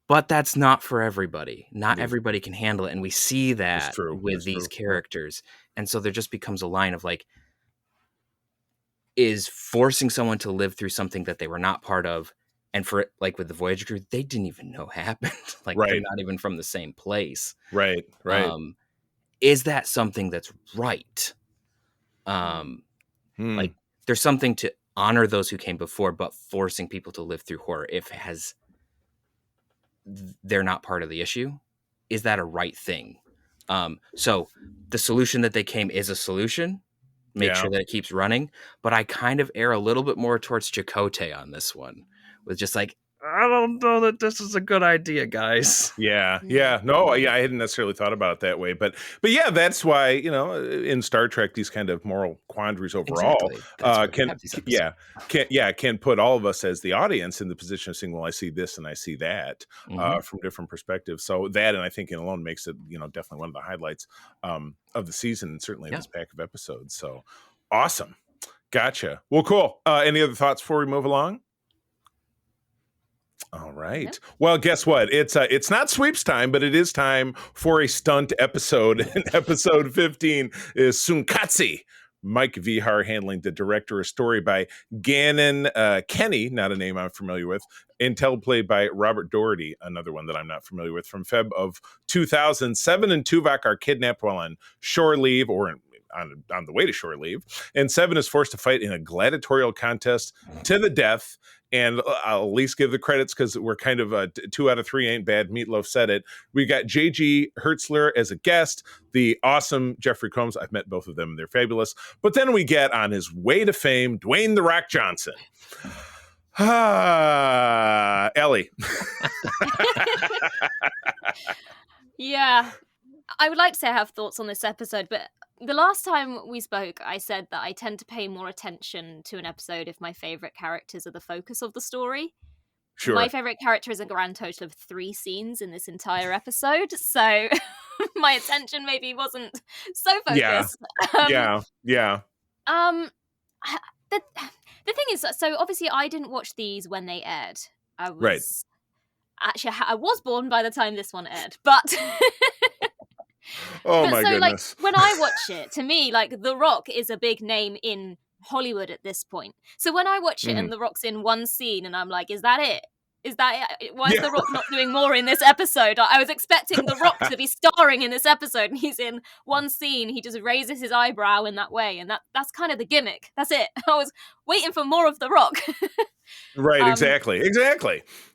But that's not for everybody. Not everybody can handle it. And we see that with these characters. And so there just becomes a line of like, is forcing someone to live through something that they were not part of. And for like with the Voyager crew, they didn't even know happened. Like they're not even from the same place. Right. Is that something that's right? Like there's something to honor those who came before, but forcing people to live through horror they're not part of the issue. Is that a right thing? So the solution that they came is a solution. Make sure that it keeps running. But I kind of err a little bit more towards Chakotay on this one, with just like, I don't know that this is a good idea, guys. Yeah. No, I hadn't necessarily thought about it that way, but yeah, that's why in Star Trek these kind of moral quandries overall can put all of us as the audience in the position of saying, well, I see this and I see that from different perspectives. So that, and I think it alone makes it definitely one of the highlights of the season, and certainly this pack of episodes. So awesome, gotcha. Well, cool. Any other thoughts before we move along? All right. Yeah. Well, guess what? It's not sweeps time, but it is time for a stunt episode. And episode 15 is Sunkatsi. Mike Vihar handling the director, a story by Gannon Kenny, not a name I'm familiar with, and teleplay by Robert Doherty, another one that I'm not familiar with, from Feb of 2007. And Tuvok are kidnapped while on shore leave, or on the way to shore leave, and Seven is forced to fight in a gladiatorial contest to the death. And I'll at least give the credits because we're kind of 2 out of 3 ain't bad. Meatloaf said it. We got J.G. Hertzler as a guest, the awesome Jeffrey Combs. I've met both of them. They're fabulous. But then we get, on his way to fame, Dwayne "The Rock" Johnson. Ellie. Yeah. I would like to say I have thoughts on this episode, but the last time we spoke, I said that I tend to pay more attention to an episode if my favorite characters are the focus of the story. Sure. My favorite character is a grand total of 3 scenes in this entire episode, so my attention maybe wasn't so focused. Yeah. The thing is, so obviously I didn't watch these when they aired. I was I was born by the time this one aired, but oh my goodness. Like, when I watch it, to me, like, The Rock is a big name in Hollywood at this point. So when I watch it and The Rock's in one scene and I'm like, is that it? Is that it? Why is The Rock not doing more in this episode? I was expecting The Rock to be starring in this episode, and he's in one scene. He just raises his eyebrow in that way, and that's kind of the gimmick. That's it. I was waiting for more of The Rock. Right, exactly.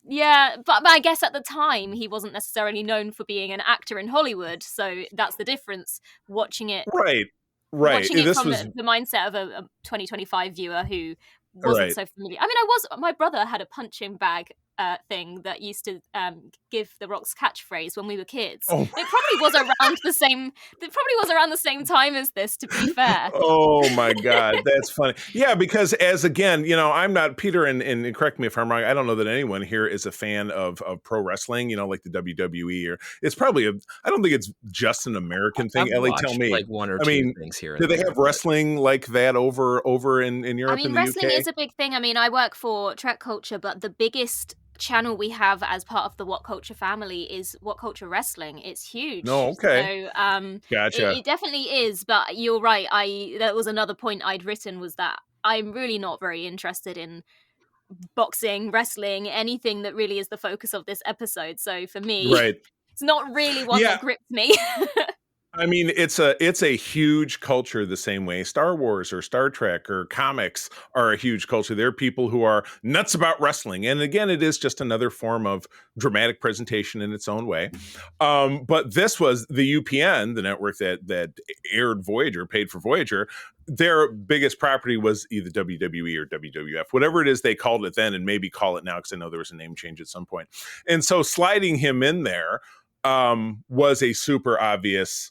Yeah, but I guess at the time he wasn't necessarily known for being an actor in Hollywood, so that's the difference. Watching it, right. Watching it This from was the mindset of a 2025 viewer who wasn't so familiar. I mean, my brother had a punching bag thing that used to give The Rock's catchphrase when we were kids. Oh. It probably was around the same. It probably was around the same time as this. To be fair. Oh my God, that's funny. Yeah, because I'm not Peter, and correct me if I'm wrong. I don't know that anyone here is a fan of pro wrestling. Like the WWE, or it's probably I don't think it's just an American thing. I've Ellie, tell me, like one or two things here. Do they have wrestling like that over in Europe? I mean, and the wrestling UK? is a big thing. I mean, I work for Trek Culture, but the biggest channel we have as part of the What Culture family is What Culture Wrestling. It's huge. No, okay. So Gotcha. it definitely is, but you're right. That was another point I'd written, was that I'm really not very interested in boxing, wrestling, anything that really is the focus of this episode. So for me, it's not really one that gripped me. I mean, it's a huge culture the same way Star Wars or Star Trek or comics are a huge culture. There are people who are nuts about wrestling. And again, it is just another form of dramatic presentation in its own way. But this was the UPN, the network that aired Voyager, paid for Voyager. Their biggest property was either WWE or WWF, whatever it is they called it then, and maybe call it now, because I know there was a name change at some point. And so sliding him in there was a super obvious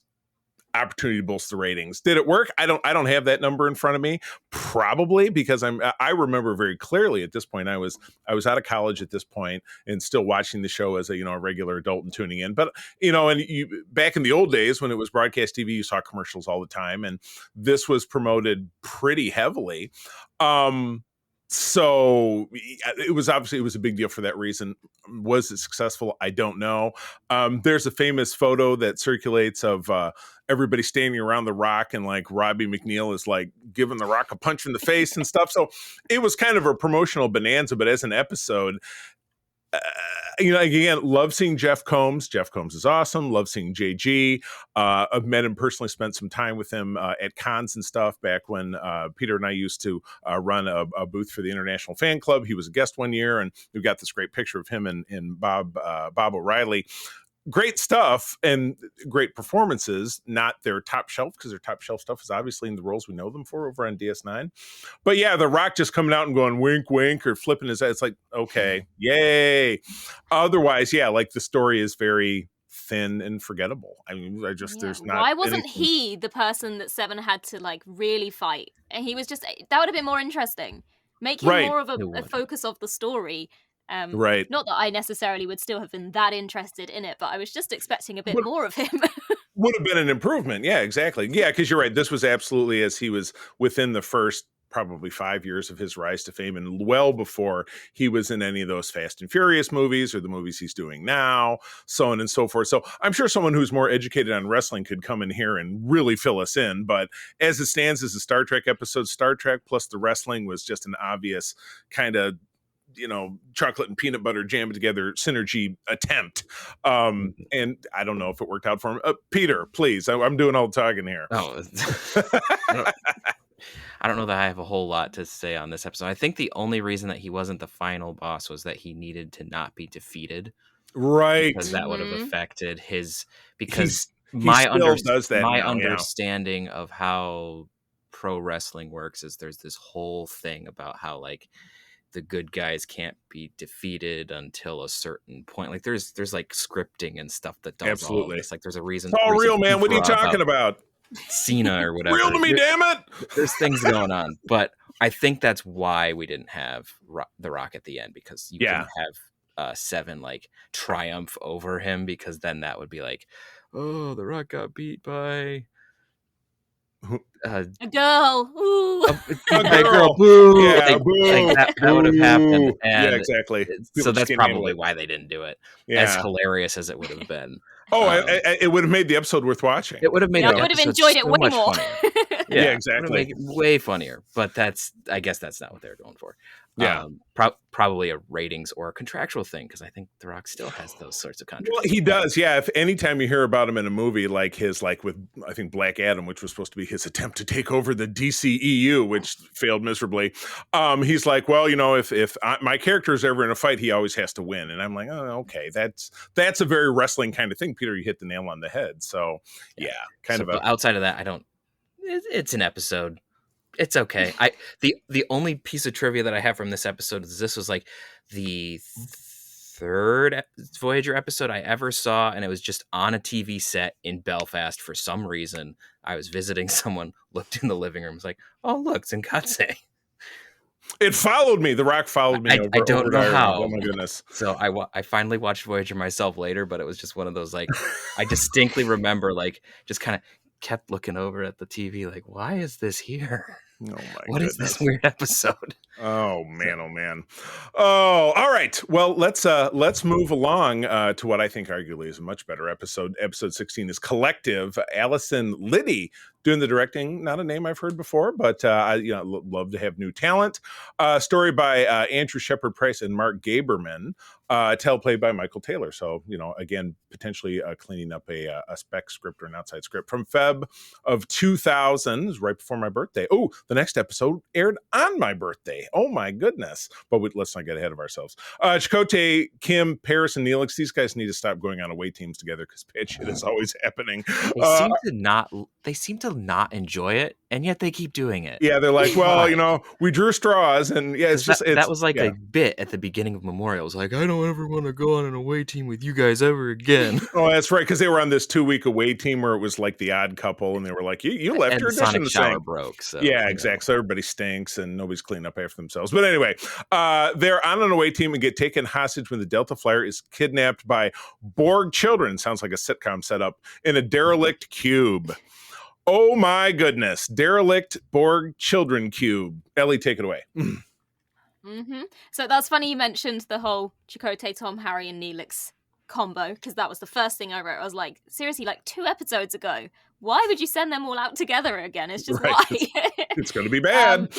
opportunity to boost the ratings. Did it work? I don't have that number in front of me. Probably, because I remember very clearly at this point I was out of college at this point and still watching the show as a regular adult and tuning in. But back in the old days when it was broadcast TV, you saw commercials all the time, and this was promoted pretty heavily. So it was a big deal for that reason. Was it successful? I don't know. There's a famous photo that circulates of everybody standing around The Rock, and like Robbie McNeil is like giving The Rock a punch in the face and stuff. So it was kind of a promotional bonanza, but as an episode, again, love seeing Jeff Combs. Jeff Combs is awesome. Love seeing JG. I've met him personally, spent some time with him at cons and stuff back when Peter and I used to run a booth for the International Fan Club. He was a guest one year, and we've got this great picture of him and Bob O'Reilly. Great stuff and great performances, not their top shelf, because their top shelf stuff is obviously in the roles we know them for over on DS9. But yeah, The Rock just coming out and going wink, wink, or flipping his head. It's like, okay, yay. Otherwise, yeah, like the story is very thin and forgettable. I mean, there's not. Why wasn't he the person that Seven had to like really fight? And he was just, that would have been more interesting. Make him more of a focus of the story. Right. Not that I necessarily would still have been that interested in it, but I was just expecting a bit more of him. Would have been an improvement. Yeah, exactly. Yeah, because you're right. This was absolutely as he was within the first probably 5 years of his rise to fame, and well before he was in any of those Fast and Furious movies or the movies he's doing now, so on and so forth. So I'm sure someone who's more educated on wrestling could come in here and really fill us in. But as it stands as a Star Trek episode, Star Trek plus the wrestling was just an obvious kind of chocolate and peanut butter jammed together synergy attempt. And I don't know if it worked out for him. Peter, please. I'm doing all the talking here. Oh, I don't know that I have a whole lot to say on this episode. I think the only reason that he wasn't the final boss was that he needed to not be defeated. Right. Because that would have affected his, because my understanding of how pro wrestling works is there's this whole thing about how like the good guys can't be defeated until a certain point. Like there's like scripting and stuff that does all of this. Like there's a reason. It's all real, man. What are you talking about? Cena or whatever. Real to me, damn it. There's things going on, but I think that's why we didn't have The Rock at the end, because you couldn't have Seven like triumph over him, because then that would be like, oh, The Rock got beat by a girl. Ooh. A girl. Boo. Yeah, boo. Like that would have happened. And yeah, exactly. So that's probably why they didn't do it. Yeah. As hilarious as it would have been. It would have made the episode worth watching. It would have made. I would have enjoyed it way more. Yeah, I'm gonna exactly. make it way funnier. But I guess that's not what they're going for. Yeah. Probably a ratings or a contractual thing, because I think The Rock still has those sorts of contracts. Well, he does, yeah. If anytime you hear about him in a movie like with I think Black Adam, which was supposed to be his attempt to take over the DCEU, which failed miserably, he's like, well, if my character is ever in a fight, he always has to win, and I'm like, oh, okay, that's a very wrestling kind of thing, Peter. You hit the nail on the head. So yeah, But outside of that, I don't. It's an episode. It's okay. The only piece of trivia that I have from this episode is this was like the third Voyager episode I ever saw, and it was just on a TV set in Belfast for some reason. I was visiting someone, looked in the living room, was like, "Oh, look, it's Nkatse." It followed me. The Rock followed me. I don't know how. Oh my goodness! So I finally watched Voyager myself later, but it was just one of those, like, I distinctly remember, like, just kind of kept looking over at the TV, like, why is this here? Oh my What goodness. is this weird episode? Oh man, oh man. Oh, all right. Well, let's move along to what I think arguably is a much better episode. Episode 16 is Collective. Allison Liddy doing the directing. Not a name I've heard before, but I love to have new talent. Story by Andrew Shepard Price and Mark Gaberman. Teleplay by Michael Taylor. So, again, potentially cleaning up a spec script or an outside script from Feb of 2000, right before my birthday. Oh, the next episode aired on my birthday. Oh my goodness. But let's not get ahead of ourselves. Chakotay, Kim, Paris, and Neelix, these guys need to stop going on away teams together because bad shit is always happening. They seem to not enjoy it, and yet they keep doing it. Yeah, they're like, well, we drew straws, and yeah, that was like a bit at the beginning of Memorial. It was like, I don't ever want to go on an away team with you guys ever again. Oh, that's right, because they were on this 2-week away team where it was like the odd couple, and they were like, you left and your the Sonic the shower same. broke. So yeah, exactly. So everybody stinks, and nobody's cleaning up after themselves. But anyway, they're on an away team and get taken hostage when the Delta Flyer is kidnapped by Borg children. Sounds like a sitcom setup in a derelict cube. Oh my goodness. Derelict Borg children cube. Ellie, take it away. Mm-hmm. So that's funny you mentioned the whole Chakotay, Tom, Harry, and Neelix combo, because that was the first thing I wrote. I was like, seriously, like 2 episodes ago, why would you send them all out together again? It's just right. Why? It's going to be bad.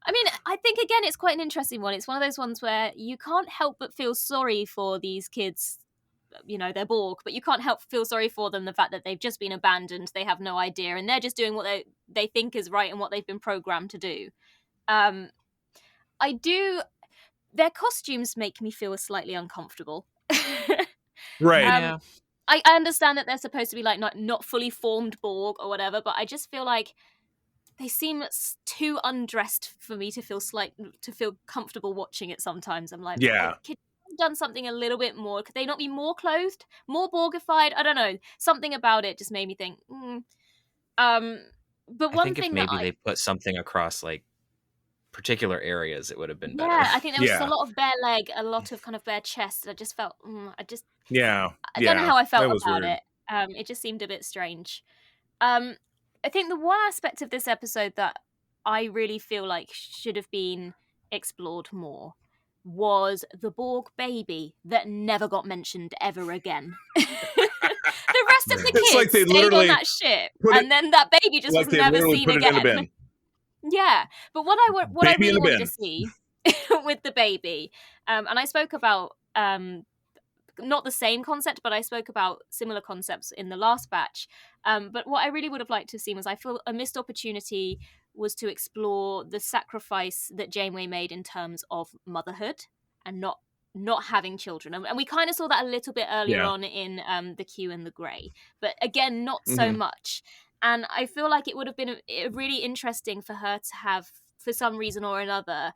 I mean, I think, again, it's quite an interesting one. It's one of those ones where you can't help but feel sorry for these kids. They're Borg, but you can't help feel sorry for them, the fact that they've just been abandoned, they have no idea, and they're just doing what they think is right and what they've been programmed to do. Their costumes make me feel slightly uncomfortable. Right. Yeah. I understand that they're supposed to be like not fully formed Borg or whatever, but I just feel like they seem too undressed for me to feel comfortable watching it sometimes. I'm like, yeah. Could you have done something a little bit more? Could they not be more clothed, more Borgified? I don't know. Something about it just made me think. But one think thing if maybe they put something across like particular areas, it would have been better. Yeah, I think there was just a lot of bare leg, a lot of kind of bare chest. I just felt, I don't know how I felt about weird. it. It just seemed a bit strange. I think the one aspect of this episode that I really feel like should have been explored more was the Borg baby that never got mentioned ever again. The rest of the kids like they stayed on that ship, and then that baby just was never seen again. Yeah, but what I really wanted to see with the baby, and I spoke about not the same concept, but I spoke about similar concepts in the last batch. But what I really would have liked to have seen was, I feel a missed opportunity was to explore the sacrifice that Janeway made in terms of motherhood and not having children. And we kind of saw that a little bit earlier on in the Q and the Grey, but again, not so much. And I feel like it would have been really interesting for her to have, for some reason or another,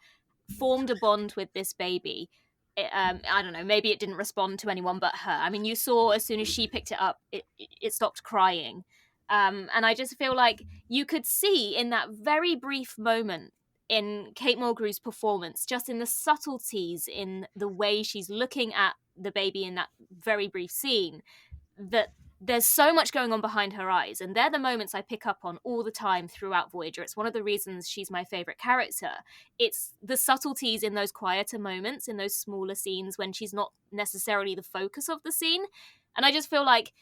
formed a bond with this baby. I don't know, maybe it didn't respond to anyone but her. I mean, you saw as soon as she picked it up, it stopped crying. And I just feel like you could see in that very brief moment in Kate Mulgrew's performance, just in the subtleties in the way she's looking at the baby in that very brief scene, that there's so much going on behind her eyes, and they're the moments I pick up on all the time throughout Voyager. It's one of the reasons she's my favorite character. It's the subtleties in those quieter moments, in those smaller scenes when she's not necessarily the focus of the scene. And I just feel like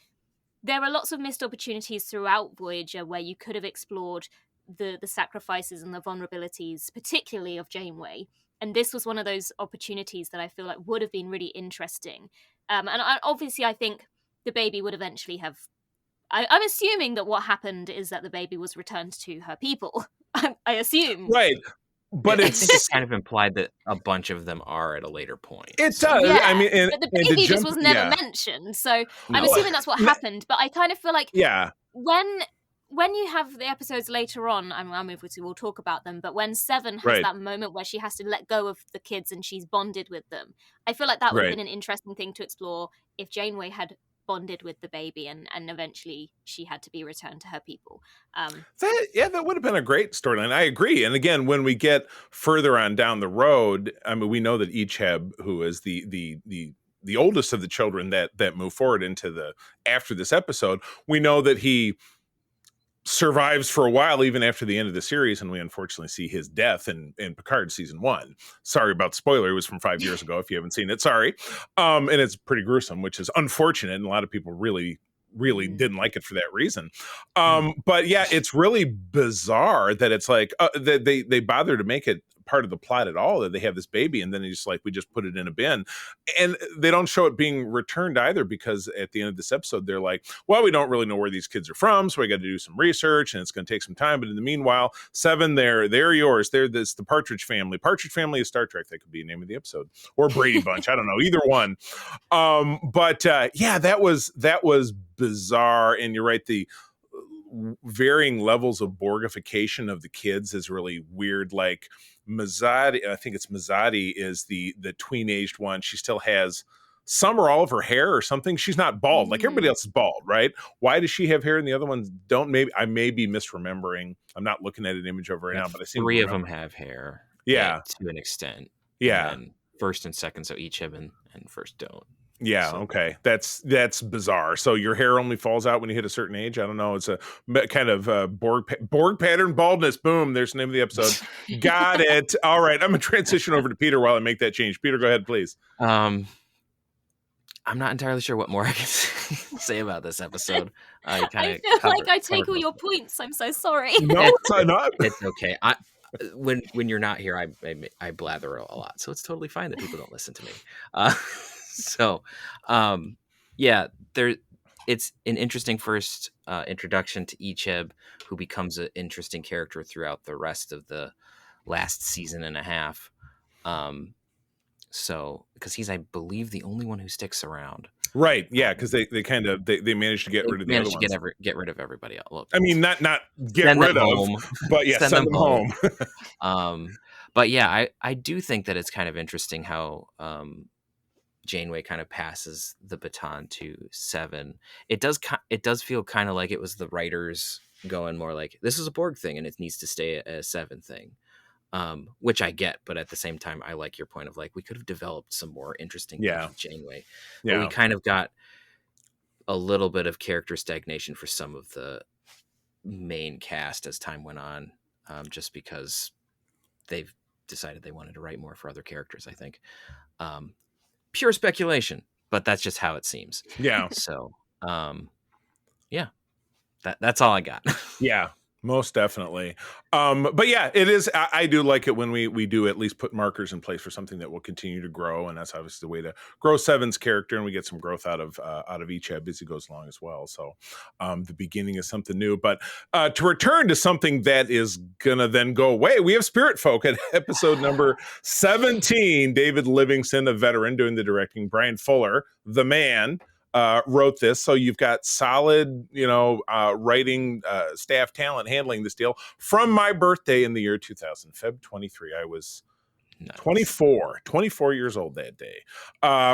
there are lots of missed opportunities throughout Voyager where you could have explored the sacrifices and the vulnerabilities, particularly of Janeway. And this was one of those opportunities that I feel like would have been really interesting. Obviously, I think the baby would eventually have. I'm assuming that what happened is that the baby was returned to her people. I assume. Right. But I think it's kind of implied that a bunch of them are at a later point. It does. Yeah, I mean, but the baby just was never mentioned. So I'm assuming that's what happened. But I kind of feel like when you have the episodes later on, I mean, obviously we'll talk about them, but when Seven has that moment where she has to let go of the kids and she's bonded with them, I feel like that would have been an interesting thing to explore if Janeway had bonded with the baby and eventually she had to be returned to her people. That would have been a great storyline. I agree. And again, when we get further on down the road, I mean, we know that Icheb, who is the oldest of the children that move forward into after this episode, we know that he survives for a while, even after the end of the series, and we unfortunately see his death in Picard season 1. Sorry about the spoiler; it was from 5 years ago. If you haven't seen it, sorry. And it's pretty gruesome, which is unfortunate, and a lot of people really didn't like it for that reason. But yeah, it's really bizarre that it's like they bother to make it part of the plot at all, that they have this baby and then it's like we just put it in a bin, and they don't show it being returned either, because at the end of this episode they're like, well, we don't really know where these kids are from, so we got to do some research and it's going to take some time, but in the meanwhile, Seven, they're yours. They're the Partridge Family. Partridge Family is Star Trek. That could be the name of the episode, or Brady Bunch. I don't know, either one. But yeah, that was bizarre. And you're right, the varying levels of Borgification of the kids is really weird. Like Mazadi, I think it's Mazadi, is the tween-aged one. She still has some or all of her hair or something. She's not bald. Like everybody else is bald, right? Why does she have hair and the other ones don't? Maybe I may be misremembering. I'm not looking at an image of her right now, but I see 3 of them have hair. Yeah. To an extent. Yeah. And first and second, so Icheb and first don't. Yeah, so. Okay. That's bizarre. So your hair only falls out when you hit a certain age? I don't know. It's a kind of Borg-Pattern Baldness. Boom. There's the name of the episode. Got it. All right. I'm going to transition over to Peter while I make that change. Peter, go ahead, please. I'm not entirely sure what more I can say about this episode. I feel like I take all your points. I'm so sorry. No, it's not. It's okay. When you're not here, I blather a lot, so it's totally fine that people don't listen to me. So, yeah, it's an interesting first introduction to Icheb, who becomes an interesting character throughout the rest of the last season and a half. So, because he's, I believe, the only one who sticks around. Right. Yeah, because they managed to get rid of the other ones. Get rid of everybody else. Look, I mean, not get rid of, home. But yeah, send them home. But yeah, I do think that it's kind of interesting how Janeway kind of passes the baton to Seven. It does feel kind of like it was the writers going more like, this is a Borg thing and it needs to stay a Seven thing, which I get, but at the same time, I like your point of like, we could have developed some more interesting things with Janeway. But we kind of got a little bit of character stagnation for some of the main cast as time went on, just because they've decided they wanted to write more for other characters, I think. Pure speculation, but that's just how it seems. Yeah. So, yeah, that's all I got. Yeah, most definitely. But yeah, it is. I do like it when we do at least put markers in place for something that will continue to grow, and that's obviously the way to grow Seven's character, and we get some growth out of Icheb as he goes along as well. So, the beginning is something new. But to return to something that is gonna then go away, we have Spirit Folk at episode number 17. David Livingston, a veteran, doing the directing. Brian Fuller, the man, wrote this. So you've got solid, writing staff talent handling this deal. From my birthday in the year 2000, Feb 23, I was 24 years old that day.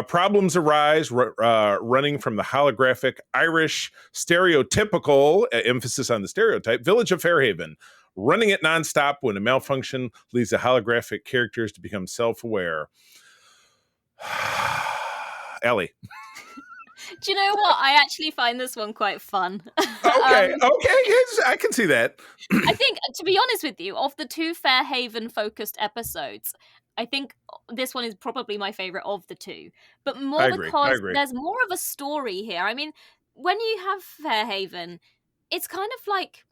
Problems arise running from the holographic Irish stereotypical, emphasis on the stereotype, village of Fairhaven. Running it nonstop when a malfunction leads the holographic characters to become self-aware. Ellie. Do you know what? I actually find this one quite fun. Okay, yes, I can see that. I think, to be honest with you, of the 2 Fairhaven-focused episodes, I think this one is probably my favorite of the 2. But more because there's more of a story here. I mean, when you have Fairhaven, it's kind of like,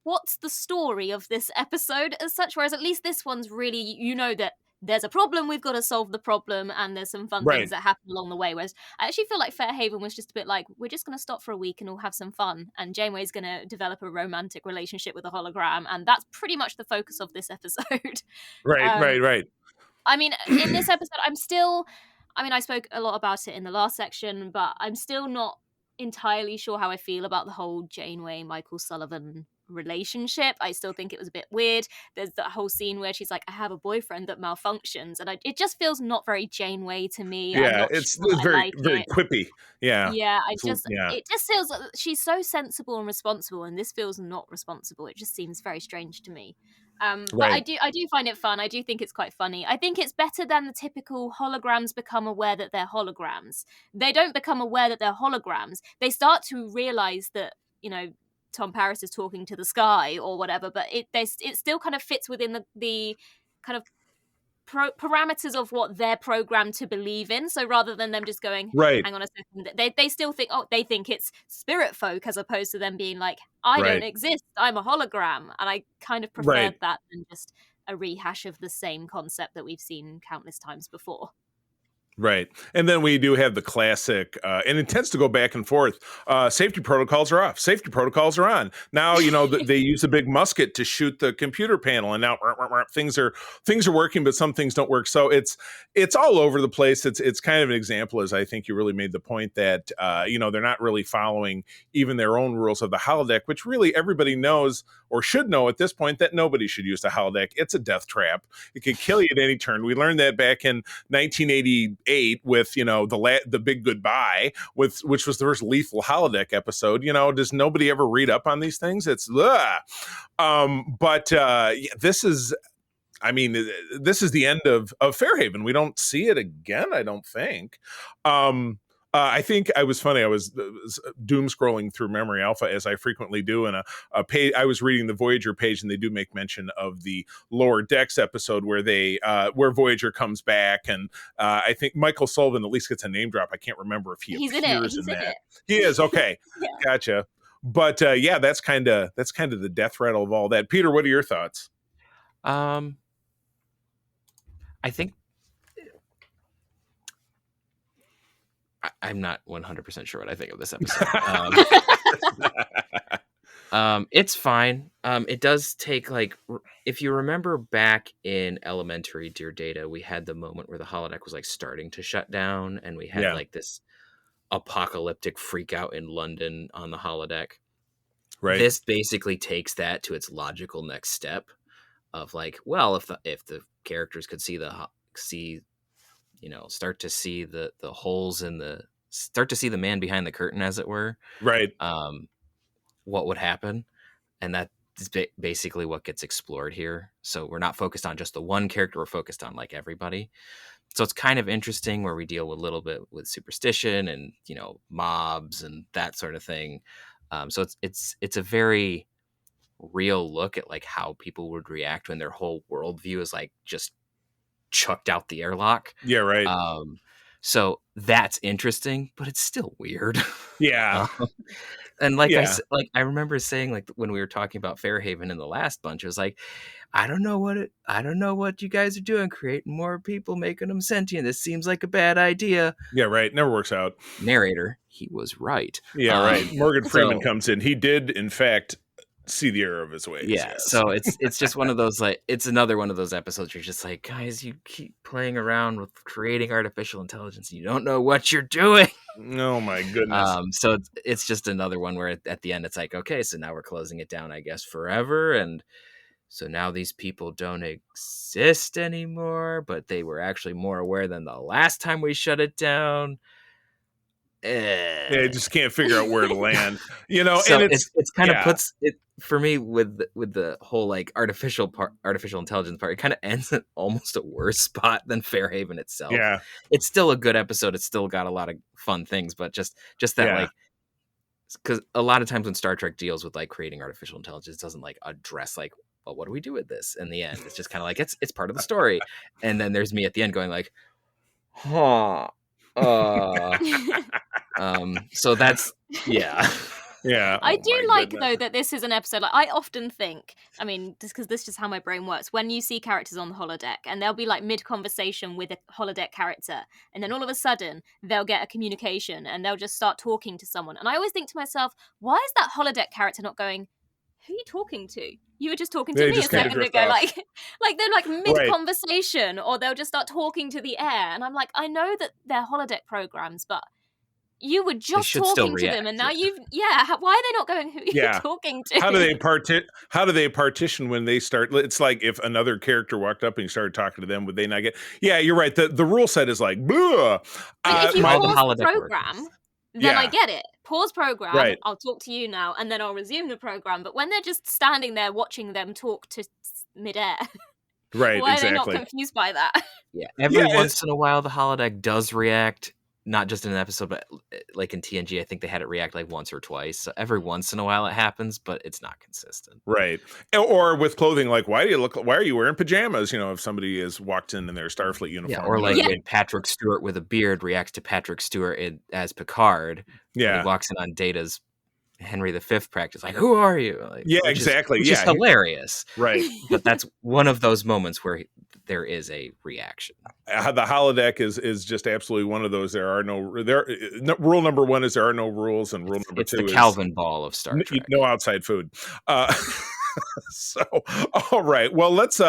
what's the story of this episode as such? Whereas at least this one's really, you know that there's a problem, we've got to solve the problem, and there's some fun things that happen along the way. Whereas I actually feel like Fairhaven was just a bit like, we're just going to stop for a week and we'll have some fun, and Janeway's going to develop a romantic relationship with a hologram, and that's pretty much the focus of this episode. Right. I mean, in this episode, I spoke a lot about it in the last section, but I'm still not entirely sure how I feel about the whole Janeway, Michael Sullivan relationship. I still think it was a bit weird. There's that whole scene where she's like, I have a boyfriend that malfunctions, and it just feels not very Janeway to me. Yeah, it's very quippy. Yeah. It just feels like she's so sensible and responsible, and this feels not responsible. It just seems very strange to me. But I do find it fun. I do think it's quite funny. I think it's better than the typical holograms become aware that they're holograms. They don't become aware that they're holograms. They start to realize that, Tom Paris is talking to the sky or whatever, but it still kind of fits within the kind of parameters of what they're programmed to believe in. So rather than them just going, hang on a second, they still think, they think it's spirit folk, as opposed to them being like, I don't exist, I'm a hologram. And I kind of preferred that than just a rehash of the same concept that we've seen countless times before. Right. And then we do have the classic, and it tends to go back and forth. Safety protocols are off. Safety protocols are on. Now, they use a big musket to shoot the computer panel, and now things are working, but some things don't work. So it's all over the place. It's kind of an example, as I think you really made the point that, they're not really following even their own rules of the holodeck, which really everybody knows or should know at this point that nobody should use the holodeck. It's a death trap. It can kill you at any turn. We learned that back in 1988 with the Big Goodbye, which was the first lethal holodeck episode. Does nobody ever read up on these things? It's this is, this is the end of Fairhaven. We don't see it again, I don't think. I think I was doom scrolling through Memory Alpha, as I frequently do, and a page. I was reading the Voyager page, and they do make mention of the Lower Decks episode where where Voyager comes back, and I think Michael Sullivan at least gets a name drop. I can't remember if he's appears in that. He is, okay. Yeah. Gotcha. But that's kind of the death rattle of all that. Peter, what are your thoughts? I think I'm not 100% sure what I think of this episode. It's fine. It does take, if you remember back in Elementary, Dear Data, we had the moment where the holodeck was starting to shut down, and we had this apocalyptic freak out in London on the holodeck. Right. This basically takes that to its logical next step of if the characters could start to see the holes in start to see the man behind the curtain, as it were. Right. What would happen? And that is basically what gets explored here. So we're not focused on just the one character, we're focused on everybody. So it's kind of interesting where we deal with a little bit with superstition and, mobs and that sort of thing. So it's a very real look at how people would react when their whole worldview is just chucked out the airlock. Yeah, right. So that's interesting, but it's still weird. Yeah. And I remember saying when we were talking about Fairhaven in the last bunch, it was I don't know what you guys are doing, creating more people, making them sentient. This seems like a bad idea. Yeah, right. Never works out. Narrator, he was right. Yeah, right. Morgan Freeman comes in. He did, in fact, see the error of his ways. Yeah, yes. So it's just one of those it's another one of those episodes where you're just guys, you keep playing around with creating artificial intelligence and you don't know what you're doing. Oh my goodness. So it's just another one where at the end it's okay, so now we're closing it down, I guess, forever, and so now these people don't exist anymore, but they were actually more aware than the last time we shut it down. Yeah, I just can't figure out where to land. So and it's kind of puts it for me with the whole artificial intelligence part. It kind of ends at almost a worse spot than Fairhaven itself. Yeah, it's still a good episode. It's still got a lot of fun things, but just that because a lot of times when Star Trek deals with creating artificial intelligence, it doesn't address well, what do we do with this in the end? It's just kind of it's part of the story, and then there's me at the end going huh. So that's yeah. Yeah. I Oh do my like goodness. though that this is an episode. Like, I often think, I mean, just because this is just how my brain works. When you see characters on the holodeck, and they'll be like mid conversation with a holodeck character, and then all of a sudden they'll get a communication, and they'll just start talking to someone. And I always think to myself, why is that holodeck character not going, "Who are you talking to? You were just talking to They me a just kinda second drift ago." off. Like they're like mid Right. conversation, or they'll just start talking to the air, and I'm like, I know that they're holodeck programs, but you were just should still talking to them, react, and now yeah. why are they not going, "Who are you Yeah. talking to?" How do they partition when they start? It's like if another character walked up and you started talking to them, would they not get? Yeah, you're right. The rule set is like, blah. Like, if you All the pause the holodeck program, workers. then I Yeah. get it. Pause program, Right. I'll talk to you now, and then I'll resume the program. But when they're just standing there watching them talk to midair, Right, why are they not exactly. confused by that? Yeah, every Yeah, once in a while the holodeck does react, not just in an episode, but like in TNG, I think they had it react like once or twice. So every once in a while it happens, but it's not consistent. Right. Or with clothing, like, why are you wearing pajamas? If somebody has walked in their Starfleet uniform. Yeah, or like Yeah. when Patrick Stewart with a beard reacts to Patrick Stewart as Picard. When Yeah. he walks in on Data's Henry V practice, like, who are you? Like, Yeah, which exactly. Which is Yeah. hilarious. Right. But that's one of those moments where there is a reaction. The holodeck is just absolutely one of those. Rule number one is there are no rules, and rule number It's two the is Calvin ball of Star Trek. no outside food. So, all right. Well, let's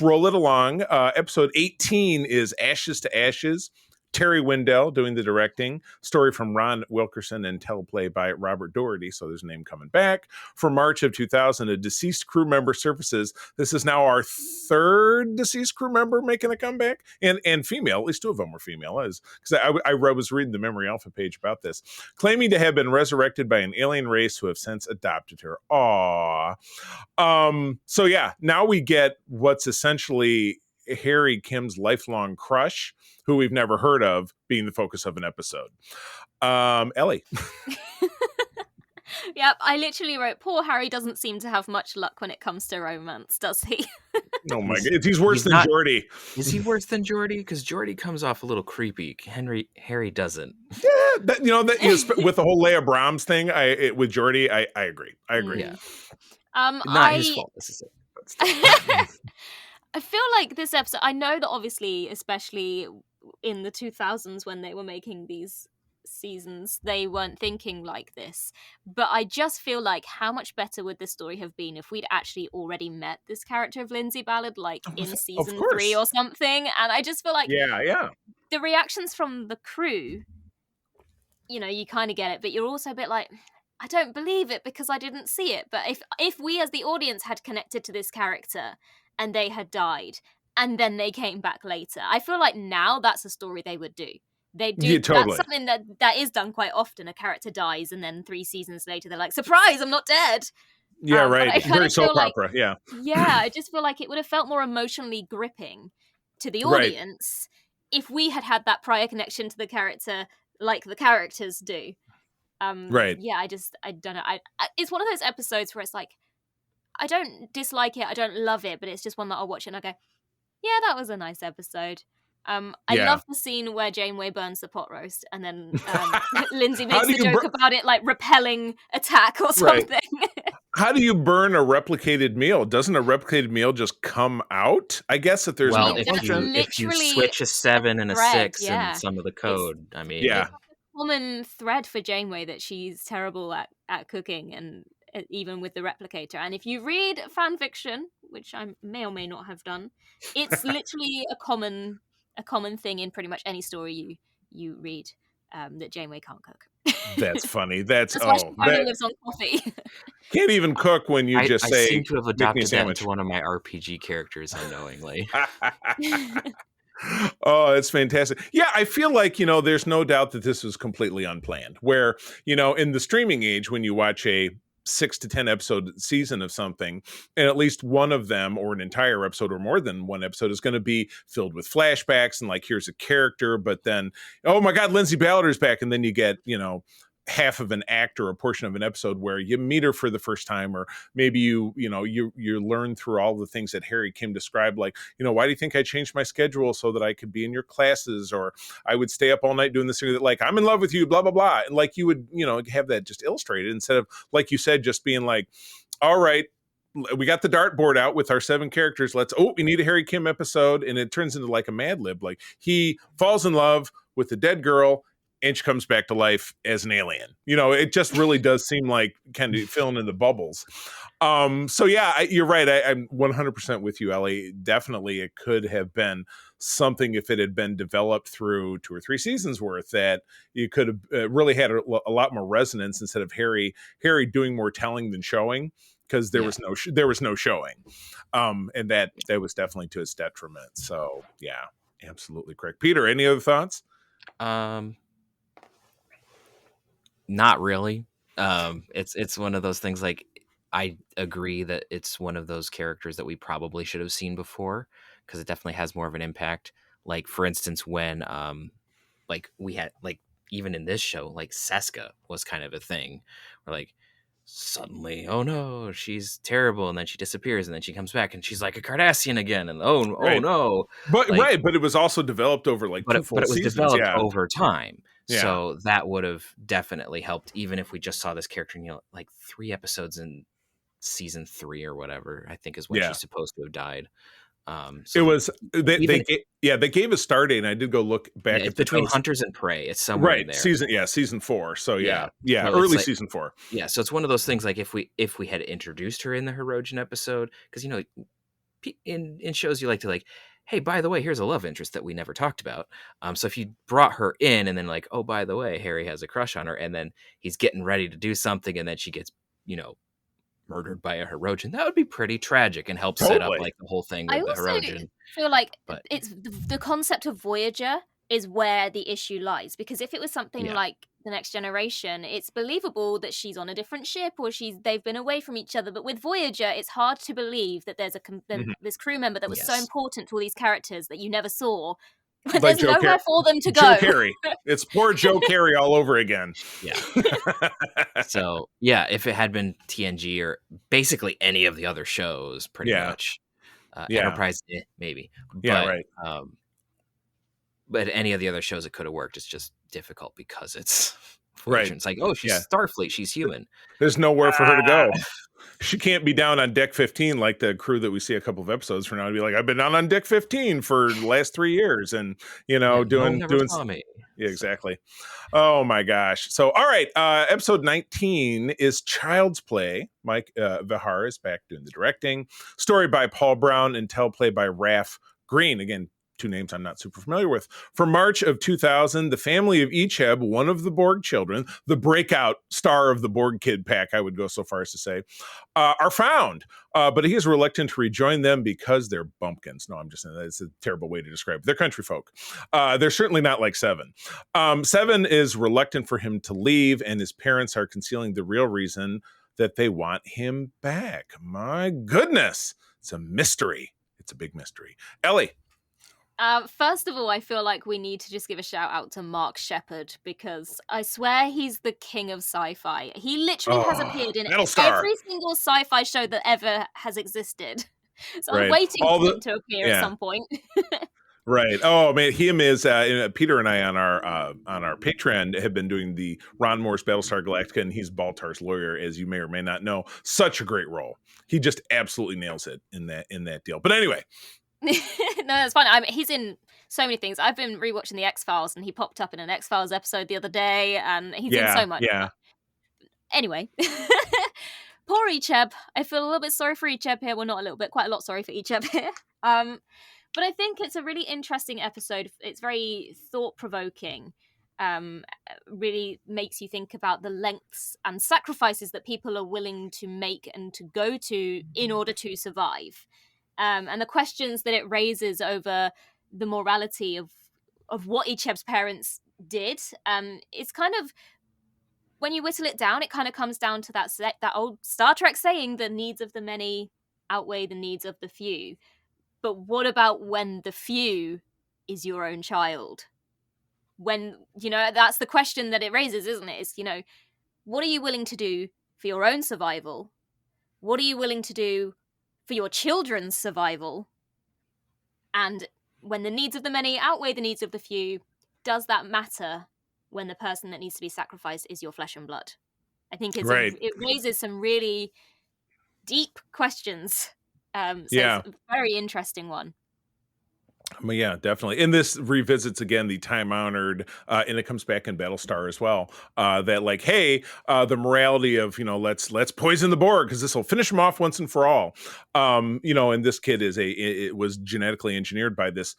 roll it along. Episode 18 is Ashes to Ashes. Terry Windell doing the directing. Story from Ron Wilkerson and teleplay by Robert Doherty. So there's a name coming back. For March of 2000, a deceased crew member surfaces. This is now our third deceased crew member making a comeback, and female. At least two of them were female. Because I was reading the Memory Alpha page about this, claiming to have been resurrected by an alien race who have since adopted her. Aww. So yeah, now we get what's essentially Harry Kim's lifelong crush, who we've never heard of, being the focus of an episode. Ellie. Yep, I literally wrote, poor Harry doesn't seem to have much luck when it comes to romance, does he? Oh my god, he's worse than Geordi. Is he worse than Geordi? Because Geordi comes off a little creepy. Harry doesn't. Yeah, with the whole Leia Brahms thing, with Geordi, I agree. I agree. Yeah. Not his fault. This is it. I feel like this episode, I know that obviously, especially in the 2000s when they were making these seasons, they weren't thinking like this. But I just feel like how much better would this story have been if we'd actually already met this character of Lindsay Ballard, like in season 3 or something. And I just feel like the reactions from the crew, you kind of get it, but you're also a bit like, I don't believe it because I didn't see it. But if we as the audience had connected to this character and they had died and then they came back later, I feel like now that's a story they would do. They do. Yeah, totally. That's something that is done quite often. A character dies and then 3 seasons later they're like, surprise, I'm not dead. Yeah, right. Very soap opera. Yeah. Yeah, I just feel like it would have felt more emotionally gripping to the audience if we had had that prior connection to the character like the characters do. Right. Yeah, I don't know. It's one of those episodes where it's like, I don't dislike it, I don't love it, but it's just one that I'll watch it and I go, yeah, that was a nice episode. I love the scene where Janeway burns the pot roast and then Lindsay makes a joke about it like repelling attack or something. Right. How do you burn a replicated meal? Doesn't a replicated meal just come out? I guess that there's if you switch a 7 and a 6 in some of the code, I mean, yeah. It's a common thread for Janeway that she's terrible at cooking, and even with the replicator. And if you read fan fiction, which I may or may not have done, it's literally a common thing in pretty much any story you read, that Janeway can't cook. That's funny. That's why she only lives on coffee. Can't even cook when you just say. I seem to have adopted that into one of my RPG characters unknowingly. Oh, it's fantastic. Yeah, I feel like, there's no doubt that this was completely unplanned. Where, in the streaming age, when you watch a 6 to 10 episode season of something, and at least one of them, or an entire episode or more than one episode, is going to be filled with flashbacks and like, here's a character, but then, oh my God, Lindsay Ballarder's back. And then you get, half of an act or a portion of an episode where you meet her for the first time, or maybe you learn through all the things that Harry Kim described, like, why do you think I changed my schedule so that I could be in your classes, or I would stay up all night doing this thing that, like, I'm in love with you, blah blah blah, and like you would have that just illustrated instead of, like you said, just being like, all right, we got the dartboard out with our 7 characters. We need a Harry Kim episode. And it turns into like a Mad Lib. Like, he falls in love with the dead girl and she comes back to life as an alien. It just really does seem like kind of filling in the bubbles. So yeah, you're right. I'm 100% with you, Ellie. Definitely it could have been something if it had been developed through 2 or 3 seasons worth, that you could have really had a lot more resonance instead of Harry doing more telling than showing. Because there was no showing, and that was definitely to his detriment. So yeah, absolutely correct. Peter, any other thoughts? Not really. It's one of those things. Like, I agree that it's one of those characters that we probably should have seen before, because it definitely has more of an impact. Like, for instance, when like we had, like, even in this show, like, Seska was kind of a thing, where, like, suddenly, oh no, she's terrible, and then she disappears, and then she comes back and she's like a Cardassian again, and oh no, but but it was also developed over like but 2 full seasons. It was developed over time, Yeah. so that would have definitely helped, even if we just saw this character in like 3 episodes in season 3 or whatever, I think is when she's supposed to have died. So it was they gave a star date, and I did go look back at between Hunters and Prey. It's somewhere in there. Season 4. So so early season 4. Yeah, so it's one of those things, like, if we had introduced her in the Herodian episode, because in shows you like to, like, hey, by the way, here's a love interest that we never talked about. So if you brought her in and then, like, oh, by the way, Harry has a crush on her, and then he's getting ready to do something, and then she gets murdered by a Herodian, that would be pretty tragic and help set up, like, the whole thing with the Herodian. I feel like it's the concept of Voyager is where the issue lies, because if it was something like The Next Generation, it's believable that she's on a different ship or they've been away from each other. But with Voyager, it's hard to believe that there's this crew member that was so important to all these characters that you never saw. But like there's nowhere for them to go. Joe Carey. It's poor Joe Carey all over again. Yeah. So yeah, if it had been TNG or basically any of the other shows, pretty much. Enterprise, maybe. Yeah, right. But any of the other shows, it could have worked. It's just difficult because it's right. It's like, oh, she's Starfleet, she's human. There's nowhere for her to go. She can't be down on deck 15 like the crew that we see a couple of episodes from now and be like, I've been down on deck 15 for the last 3 years, and doing saw me. Yeah, exactly. Oh my gosh. So all right, episode 19 is Child's Play. Mike Vihar is back doing the directing. Story by Paul Brown and teleplay by Raph Green. Again, 2 names I'm not super familiar with. For March of 2000, the family of Icheb, one of the Borg children, the breakout star of the Borg Kid pack, I would go so far as to say, are found. But he is reluctant to rejoin them because they're bumpkins. No, I'm just saying that's a terrible way to describe it. They're country folk. They're certainly not like Seven. Seven is reluctant for him to leave, and his parents are concealing the real reason that they want him back. My goodness. It's a mystery. It's a big mystery. Ellie. First of all, I feel like we need to just give a shout out to Mark Shepard, because I swear he's the king of sci-fi. He literally has appeared in every single sci-fi show that ever has existed. So I'm waiting for him to appear at some point. Right. Oh man, him is Peter and I on our Patreon have been doing the Ron Moore's Battlestar Galactica, and he's Baltar's lawyer, as you may or may not know. Such a great role. He just absolutely nails it in that deal. But anyway. No, that's fine. He's in so many things. I've been rewatching the X-Files, and he popped up in an X-Files episode the other day, and he's in so much. Yeah. Anyway, poor Icheb. I feel a little bit sorry for Icheb here. Well, not a little bit, quite a lot sorry for Icheb here. But I think it's a really interesting episode. It's very thought-provoking. Really makes you think about the lengths and sacrifices that people are willing to make and to go to in order to survive. And the questions that it raises over the morality of what Icheb's parents did. It's kind of, when you whittle it down, it kind of comes down to that old Star Trek saying, the needs of the many outweigh the needs of the few. But what about when the few is your own child? When, that's the question that it raises, isn't it? It's, what are you willing to do for your own survival? What are you willing to do for your children's survival? And when the needs of the many outweigh the needs of the few, does that matter when the person that needs to be sacrificed is your flesh and blood? I think it raises some really deep questions. So it's a very interesting one. Yeah, definitely. And this revisits again the time-honored, and it comes back in Battlestar as well. That like, hey, the morality of let's poison the Borg because this will finish them off once and for all. And this kid it was genetically engineered by this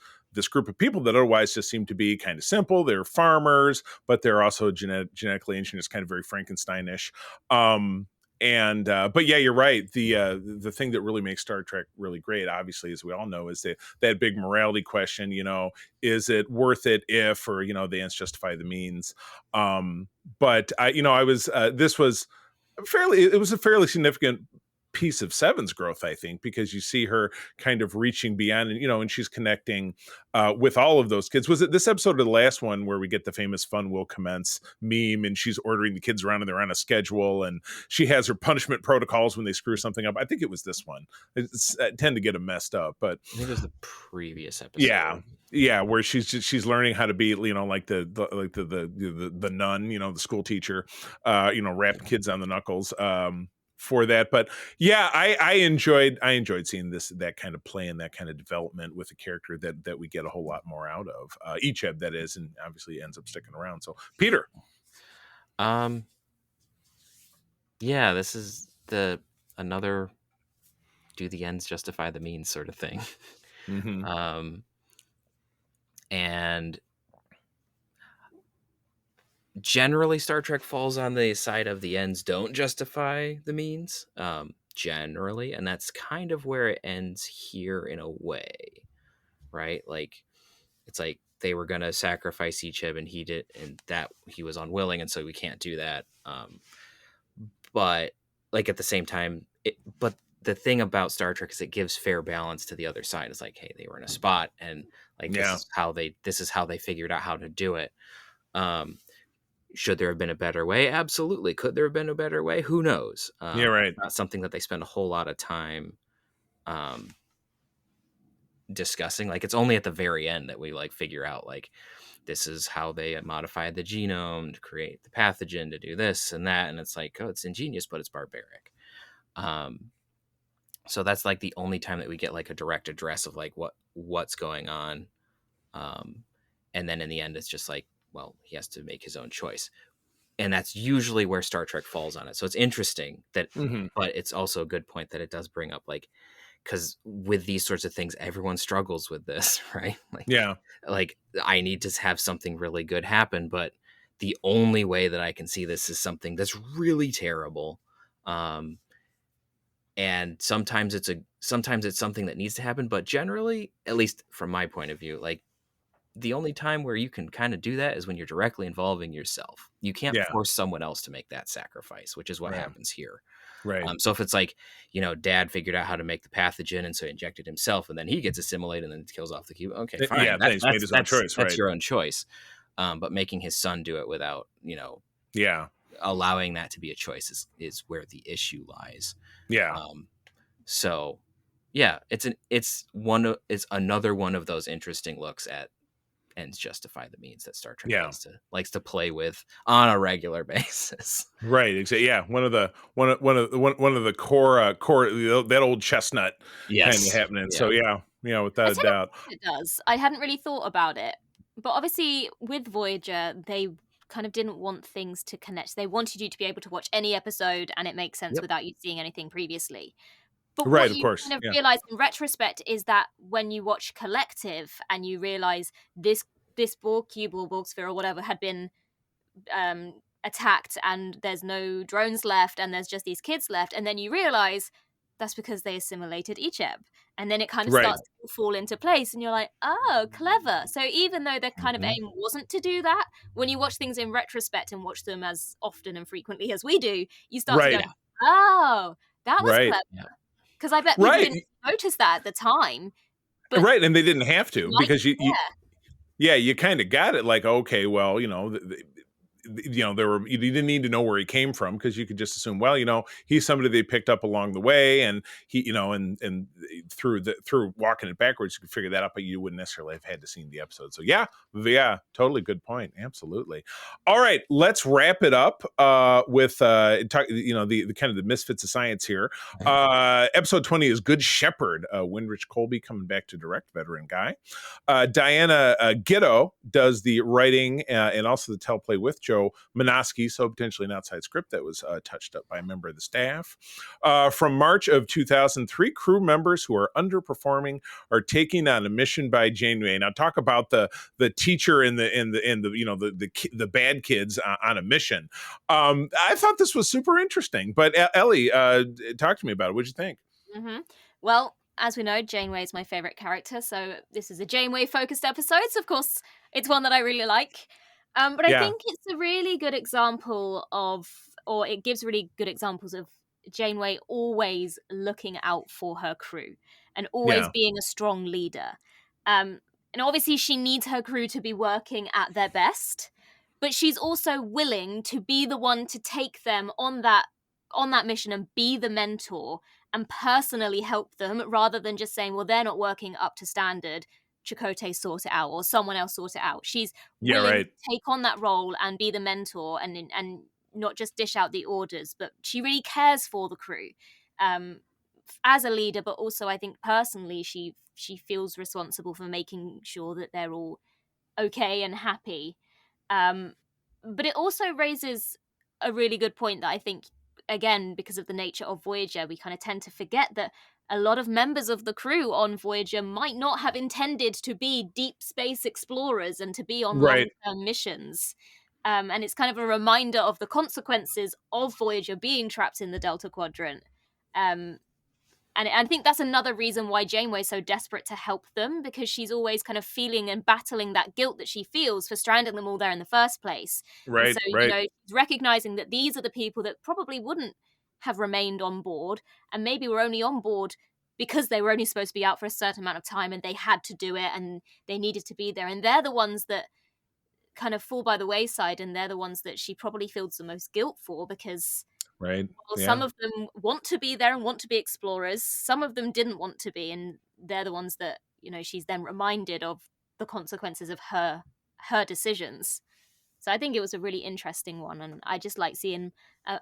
group of people that otherwise just seem to be kind of simple. They're farmers, but they're also genetically engineered. It's kind of very Frankenstein-ish. But yeah, you're right. The thing that really makes Star Trek really great, obviously, as we all know, is that big morality question. Is it worth it if, or the ends justify the means? But I was this was it was a fairly significant piece of Seven's growth, I think, because you see her kind of reaching beyond, and she's connecting with all of those kids. Was it this episode or the last one where we get the famous "Fun Will Commence" meme, and she's ordering the kids around and they're on a schedule, and she has her punishment protocols when they screw something up? I think it was this one. I tend to get them messed up, but I think it was the previous episode. Yeah, where she's learning how to be, like the nun, the school teacher, rapping kids on the knuckles. For that, but yeah, I enjoyed seeing that kind of play and that kind of development with a character that we get a whole lot more out of. Icheb, that is, and obviously ends up sticking around. So Peter, yeah, this is another do the ends justify the means sort of thing. Mm-hmm. And generally Star Trek falls on the side of the ends don't justify the means, generally, and that's kind of where it ends here in a way, right? Like, it's like they were going to sacrifice Icheb and he did, and that he was unwilling, and so we can't do that. But like at the same time, but the thing about Star Trek is it gives fair balance to the other side. It's like, hey, they were in a spot, and like this is how they figured out how to do it. Should there have been a better way? Absolutely. Could there have been a better way? Who knows? Yeah, right. Not something that they spend a whole lot of time discussing. Like, it's only at the very end that we like figure out like this is how they modified the genome to create the pathogen to do this and that, and it's like, oh, it's ingenious, but it's barbaric. So that's like the only time that we get like a direct address of like what's going on, and then in the end it's just like, well, he has to make his own choice. And that's usually where Star Trek falls on it. So it's interesting that, but it's also a good point that it does bring up, like, because with these sorts of things, everyone struggles with this, right? Like, yeah, like I need to have something really good happen, but the only way that I can see this is something that's really terrible. And sometimes it's something that needs to happen, but generally, at least from my point of view, like, the only time where you can kind of do that is when you're directly involving yourself. You can't force someone else to make that sacrifice, which is what happens here. Right. So if it's like, dad figured out how to make the pathogen, and so he injected himself, and then he gets assimilated and then kills off the cube. Okay, fine. Yeah, he's made his own choice. That's your own choice. But making his son do it without, allowing that to be a choice is where the issue lies. Yeah. So yeah, it's another one of those interesting looks at ends justify the means that Star Trek likes to play with on a regular basis. Right. Exactly. Yeah. One of the core that old chestnut kind of happening. Yeah. So without a doubt, it does. I hadn't really thought about it, but obviously with Voyager, they kind of didn't want things to connect. They wanted you to be able to watch any episode and it makes sense without you seeing anything previously. But what you kind of realize in retrospect is that when you watch Collective and you realize this Borg cube or Borg sphere or whatever had been attacked and there's no drones left and there's just these kids left, and then you realize that's because they assimilated Icheb, and then it kind of starts to fall into place, and you're like, oh, clever. So even though their kind of aim wasn't to do that, when you watch things in retrospect and watch them as often and frequently as we do, you start to go, oh, that was clever. Because I bet people didn't notice that at the time. But and they didn't have to, because you kind of got it, like, okay, well, you didn't need to know where he came from, because you could just assume, well, he's somebody they picked up along the way, and he, and through walking it backwards, you could figure that out, but you wouldn't necessarily have had to see the episode. So yeah, totally good point. Absolutely. All right, let's wrap it up with the kind of the misfits of science here. Episode 20 is Good Shepherd. Windrich Colby coming back to direct, veteran guy. Diana Gitto does the writing and also the teleplay with Joe Manoski, so potentially an outside script that was touched up by a member of the staff. From March of 2003, crew members who are underperforming are taking on a mission by Janeway. Now, talk about the teacher and the bad kids on a mission. I thought this was super interesting. But Ellie, talk to me about it. What'd you think? Mm-hmm. Well, as we know, Janeway is my favorite character, so this is a Janeway-focused episode, so of course it's one that I really like. But I think it's a really good example or it gives really good examples of Janeway always looking out for her crew and always being a strong leader. And obviously she needs her crew to be working at their best, but she's also willing to be the one to take them on that mission and be the mentor and personally help them, rather than just saying, well, they're not working up to standard, Chakotay sort it out, or someone else sort it out. She's willing to take on that role and be the mentor and not just dish out the orders, but she really cares for the crew as a leader, but also I think personally she feels responsible for making sure that they're all okay and happy. But it also raises a really good point that I think, again, because of the nature of Voyager, we kind of tend to forget that a lot of members of the crew on Voyager might not have intended to be deep space explorers and to be on long-term missions. And it's kind of a reminder of the consequences of Voyager being trapped in the Delta Quadrant. And I think that's another reason why Janeway's so desperate to help them, because she's always kind of feeling and battling that guilt that she feels for stranding them all there in the first place. Right, so, recognizing that these are the people that probably wouldn't have remained on board, and maybe were only on board because they were only supposed to be out for a certain amount of time and they had to do it and they needed to be there. And they're the ones that kind of fall by the wayside, and they're the ones that she probably feels the most guilt for, because some of them want to be there and want to be explorers. Some of them didn't want to be, and they're the ones that, she's then reminded of the consequences of her decisions. So I think it was a really interesting one, and I just like seeing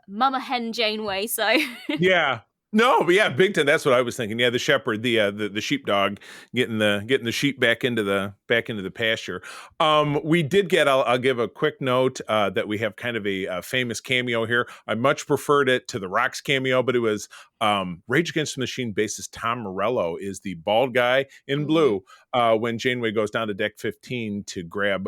Mama Hen Janeway. So yeah. No, but yeah, big time. That's what I was thinking. Yeah, the shepherd, the sheepdog, getting the sheep back into the pasture. We did get. I'll give a quick note that we have kind of a famous cameo here. I much preferred it to the Rock's cameo, but it was Rage Against the Machine bassist Tom Morello is the bald guy in blue when Janeway goes down to deck 15 to grab.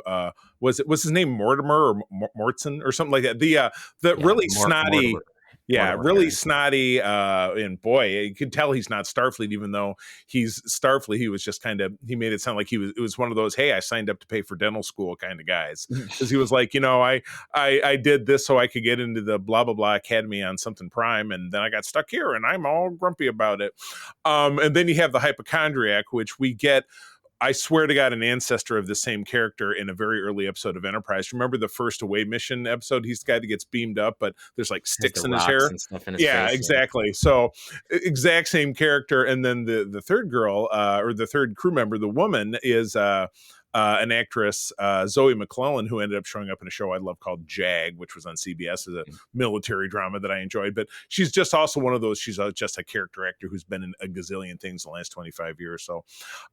Was his name Mortimer or Mortson or something like that? The really snotty. Mortimer. Yeah, really snotty, and boy, you could tell he's not Starfleet, even though he's Starfleet. He was just he made it sound like it was one of those, hey, I signed up to pay for dental school kind of guys. Because he was like, I did this so I could get into the blah, blah, blah academy on something prime, and then I got stuck here, and I'm all grumpy about it. And then you have the hypochondriac, which we get, I swear to God, an ancestor of the same character in a very early episode of Enterprise. Remember the first away mission episode? He's the guy that gets beamed up, but there's like sticks in his hair. And stuff in his face, exactly. Yeah. So exact same character. And then the third girl, or the third crew member, the woman, is an actress, Zoe McClellan, who ended up showing up in a show I love called Jag, which was on CBS as a military drama that I enjoyed. But she's just also one of those, she's just a character actor who's been in a gazillion things in the last 25 years. So,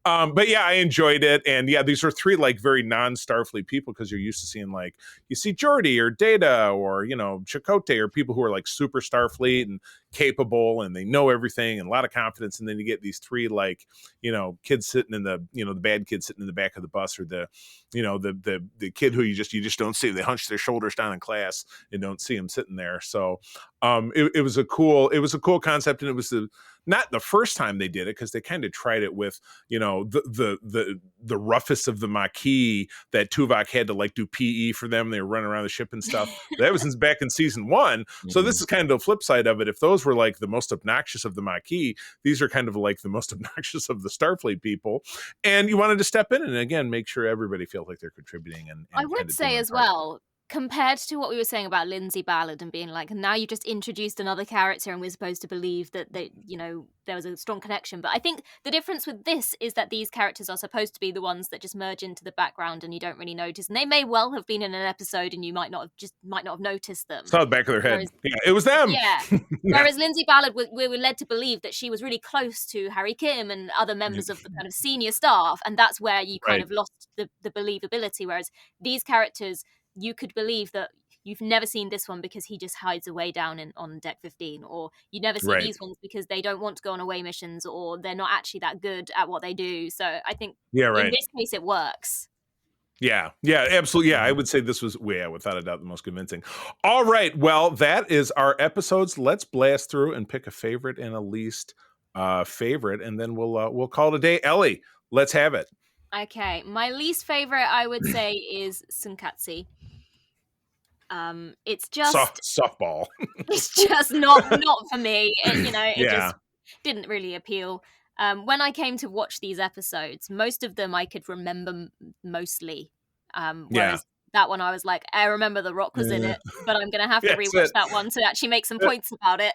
but yeah, I enjoyed it. And yeah, these are three like very non-Starfleet people, because you're used to seeing like, you see Geordi or Data or, Chakotay, or people who are like super Starfleet and capable and they know everything and a lot of confidence. And then you get these three like, kids sitting in the, the bad kid sitting in the back of the bus, or the kid who you just don't see. They hunch their shoulders down in class and don't see him sitting there. So it was a cool concept, and it was not the first time they did it, because they kind of tried it with the roughest of the Maquis that Tuvok had to like do PE for them. They were running around the ship and stuff. That was back in season 1. So this is kind of the flip side of it. If those were like the most obnoxious of the Maquis, these are kind of like the most obnoxious of the Starfleet people. And you wanted to step in and again make sure everybody feels like they're contributing. And I would say as well, compared to what we were saying about Lindsay Ballard and being like, now you just introduced another character and we're supposed to believe that they, there was a strong connection. But I think the difference with this is that these characters are supposed to be the ones that just merge into the background and you don't really notice. And they may well have been in an episode and you might not have noticed them. It's on the back of their head. It was them. Yeah. Whereas Lindsay Ballard, we were led to believe that she was really close to Harry Kim and other members of the kind of senior staff. And that's where you kind of lost the believability. Whereas these characters, you could believe that you've never seen this one because he just hides away down on deck 15, or you never see these ones because they don't want to go on away missions, or they're not actually that good at what they do. So I think in this case it works. Yeah, absolutely. Yeah, I would say this was, without a doubt, the most convincing. All right, well, that is our episodes. Let's blast through and pick a favorite and a least favorite, and then we'll call it a day. Ellie, let's have it. Okay, my least favorite, I would say, is Sunkatsu. It's just softball. It's just not for me. It just didn't really appeal. When I came to watch these episodes, most of them I could remember mostly. Whereas that one I was like, I remember The Rock was in it, but I'm gonna have to rewatch that one to actually make some points about it.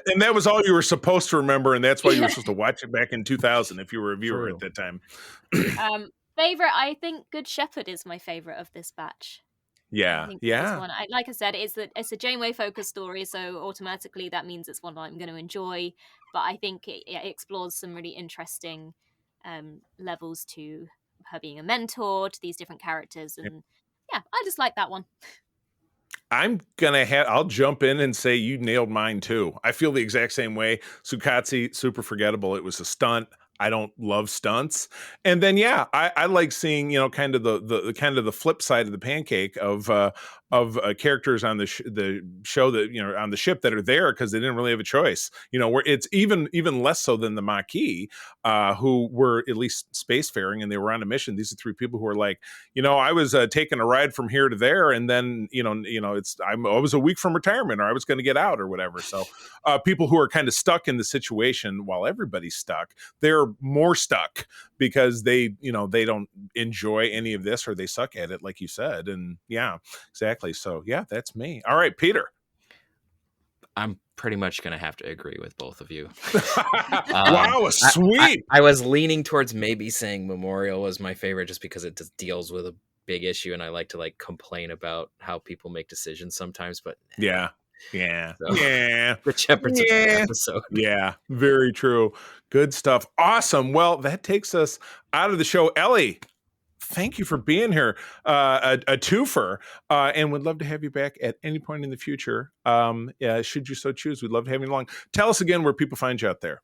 And that was all you were supposed to remember, and that's why you were supposed to watch it back in 2000 if you were a viewer at that time. Favorite, I think Good Shepherd is my favorite of this batch. Yeah. One, like I said, it's a Janeway focused story, so automatically that means it's one I'm going to enjoy. But I think it explores some really interesting levels to her being a mentor to these different characters, and I just like that one. I'll jump in and say you nailed mine too. I feel the exact same way. Sunkatsu, super forgettable. It was a stunt. I don't love stunts. And then, I like seeing, kind of the flip side of the pancake of characters on the show that, on the ship that are there because they didn't really have a choice, where it's even less so than the Maquis, who were at least spacefaring and they were on a mission. These are three people who were like, I was taking a ride from here to there. And then, I was a week from retirement, or I was going to get out or whatever. So people who are kind of stuck in the situation while everybody's stuck, they're more stuck because they don't enjoy any of this, or they suck at it, like you said. And exactly. So that's me. All right, Peter. I'm pretty much going to have to agree with both of you. Wow, sweet. I was leaning towards maybe saying Memorial was my favorite just because it just deals with a big issue, and I like to complain about how people make decisions sometimes, but the Shepherd's episode. Yeah, very true. Good stuff. Awesome. Well, that takes us out of the show. Ellie, thank you for being here. A twofer, and would love to have you back at any point in the future. Should you so choose, we'd love to have you along. Tell us again where people find you out there.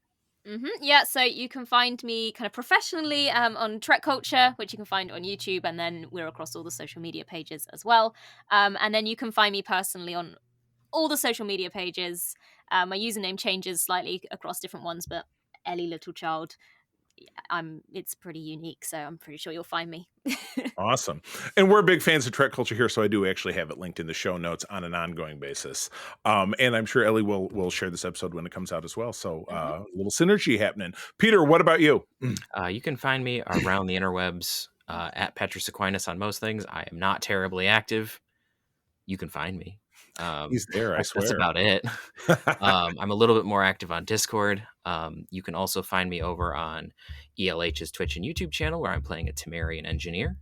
So you can find me kind of professionally on Trek Culture, which you can find on YouTube, and then we're across all the social media pages as well. And then you can find me personally on all the social media pages. My username changes slightly across different ones, but Ellie Littlechild, it's pretty unique, so I'm pretty sure you'll find me. Awesome. And we're big fans of Trek Culture here, so I do actually have it linked in the show notes on an ongoing basis. And I'm sure Ellie will share this episode when it comes out as well. So a little synergy happening. Peter, what about you? You can find me around the interwebs at Petrus Aquinas on most things. I am not terribly active. You can find me. He's there, I swear. That's about it. I'm a little bit more active on Discord. You can also find me over on ELH's Twitch and YouTube channel, where I'm playing a Temerian engineer.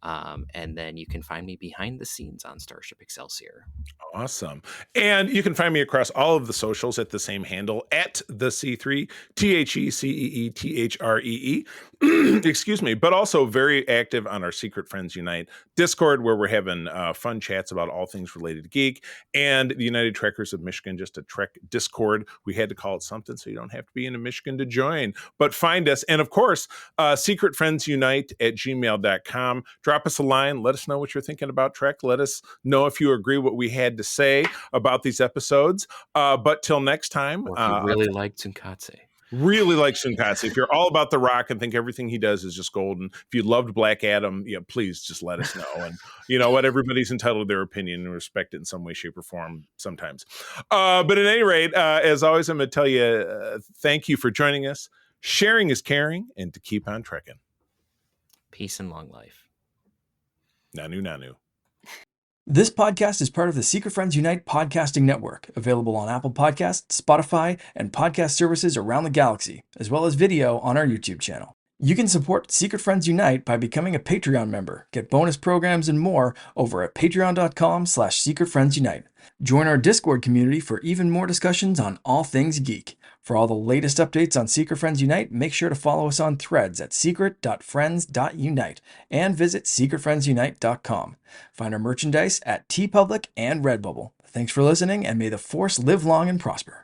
And then you can find me behind the scenes on Starship Excelsior. Awesome. And you can find me across all of the socials at the same handle, at the C3, TheCeeThree. Excuse me. But also very active on our Secret Friends Unite Discord, where we're having fun chats about all things related to geek, and the United Trekkers of Michigan, just a Trek Discord. We had to call it something so you don't have to be in Michigan to join. But find us. And of course, secretfriendsunite@gmail.com. Drop us a line. Let us know what you're thinking about Trek. Let us know if you agree what we had to say about these episodes. But till next time. Or if you really like Tsunkatsu. Really like Sunkatsu. If you're all about The Rock and think everything he does is just golden, if you loved Black Adam, please just let us know. And you know what? Everybody's entitled to their opinion and respect it in some way, shape, or form sometimes. But at any rate, as always, I'm going to tell you, thank you for joining us. Sharing is caring, and to keep on trekking. Peace and long life. Nanu, nanu. This podcast is part of the Secret Friends Unite podcasting network, available on Apple Podcasts, Spotify, and podcast services around the galaxy, as well as video on our YouTube channel. You can support Secret Friends Unite by becoming a Patreon member, get bonus programs and more over at patreon.com/secretfriendsunite. Join our Discord community for even more discussions on all things geek. For all the latest updates on Secret Friends Unite, make sure to follow us on Threads at secret.friends.unite and visit secretfriendsunite.com. Find our merchandise at TeePublic and Redbubble. Thanks for listening, and may the Force live long and prosper.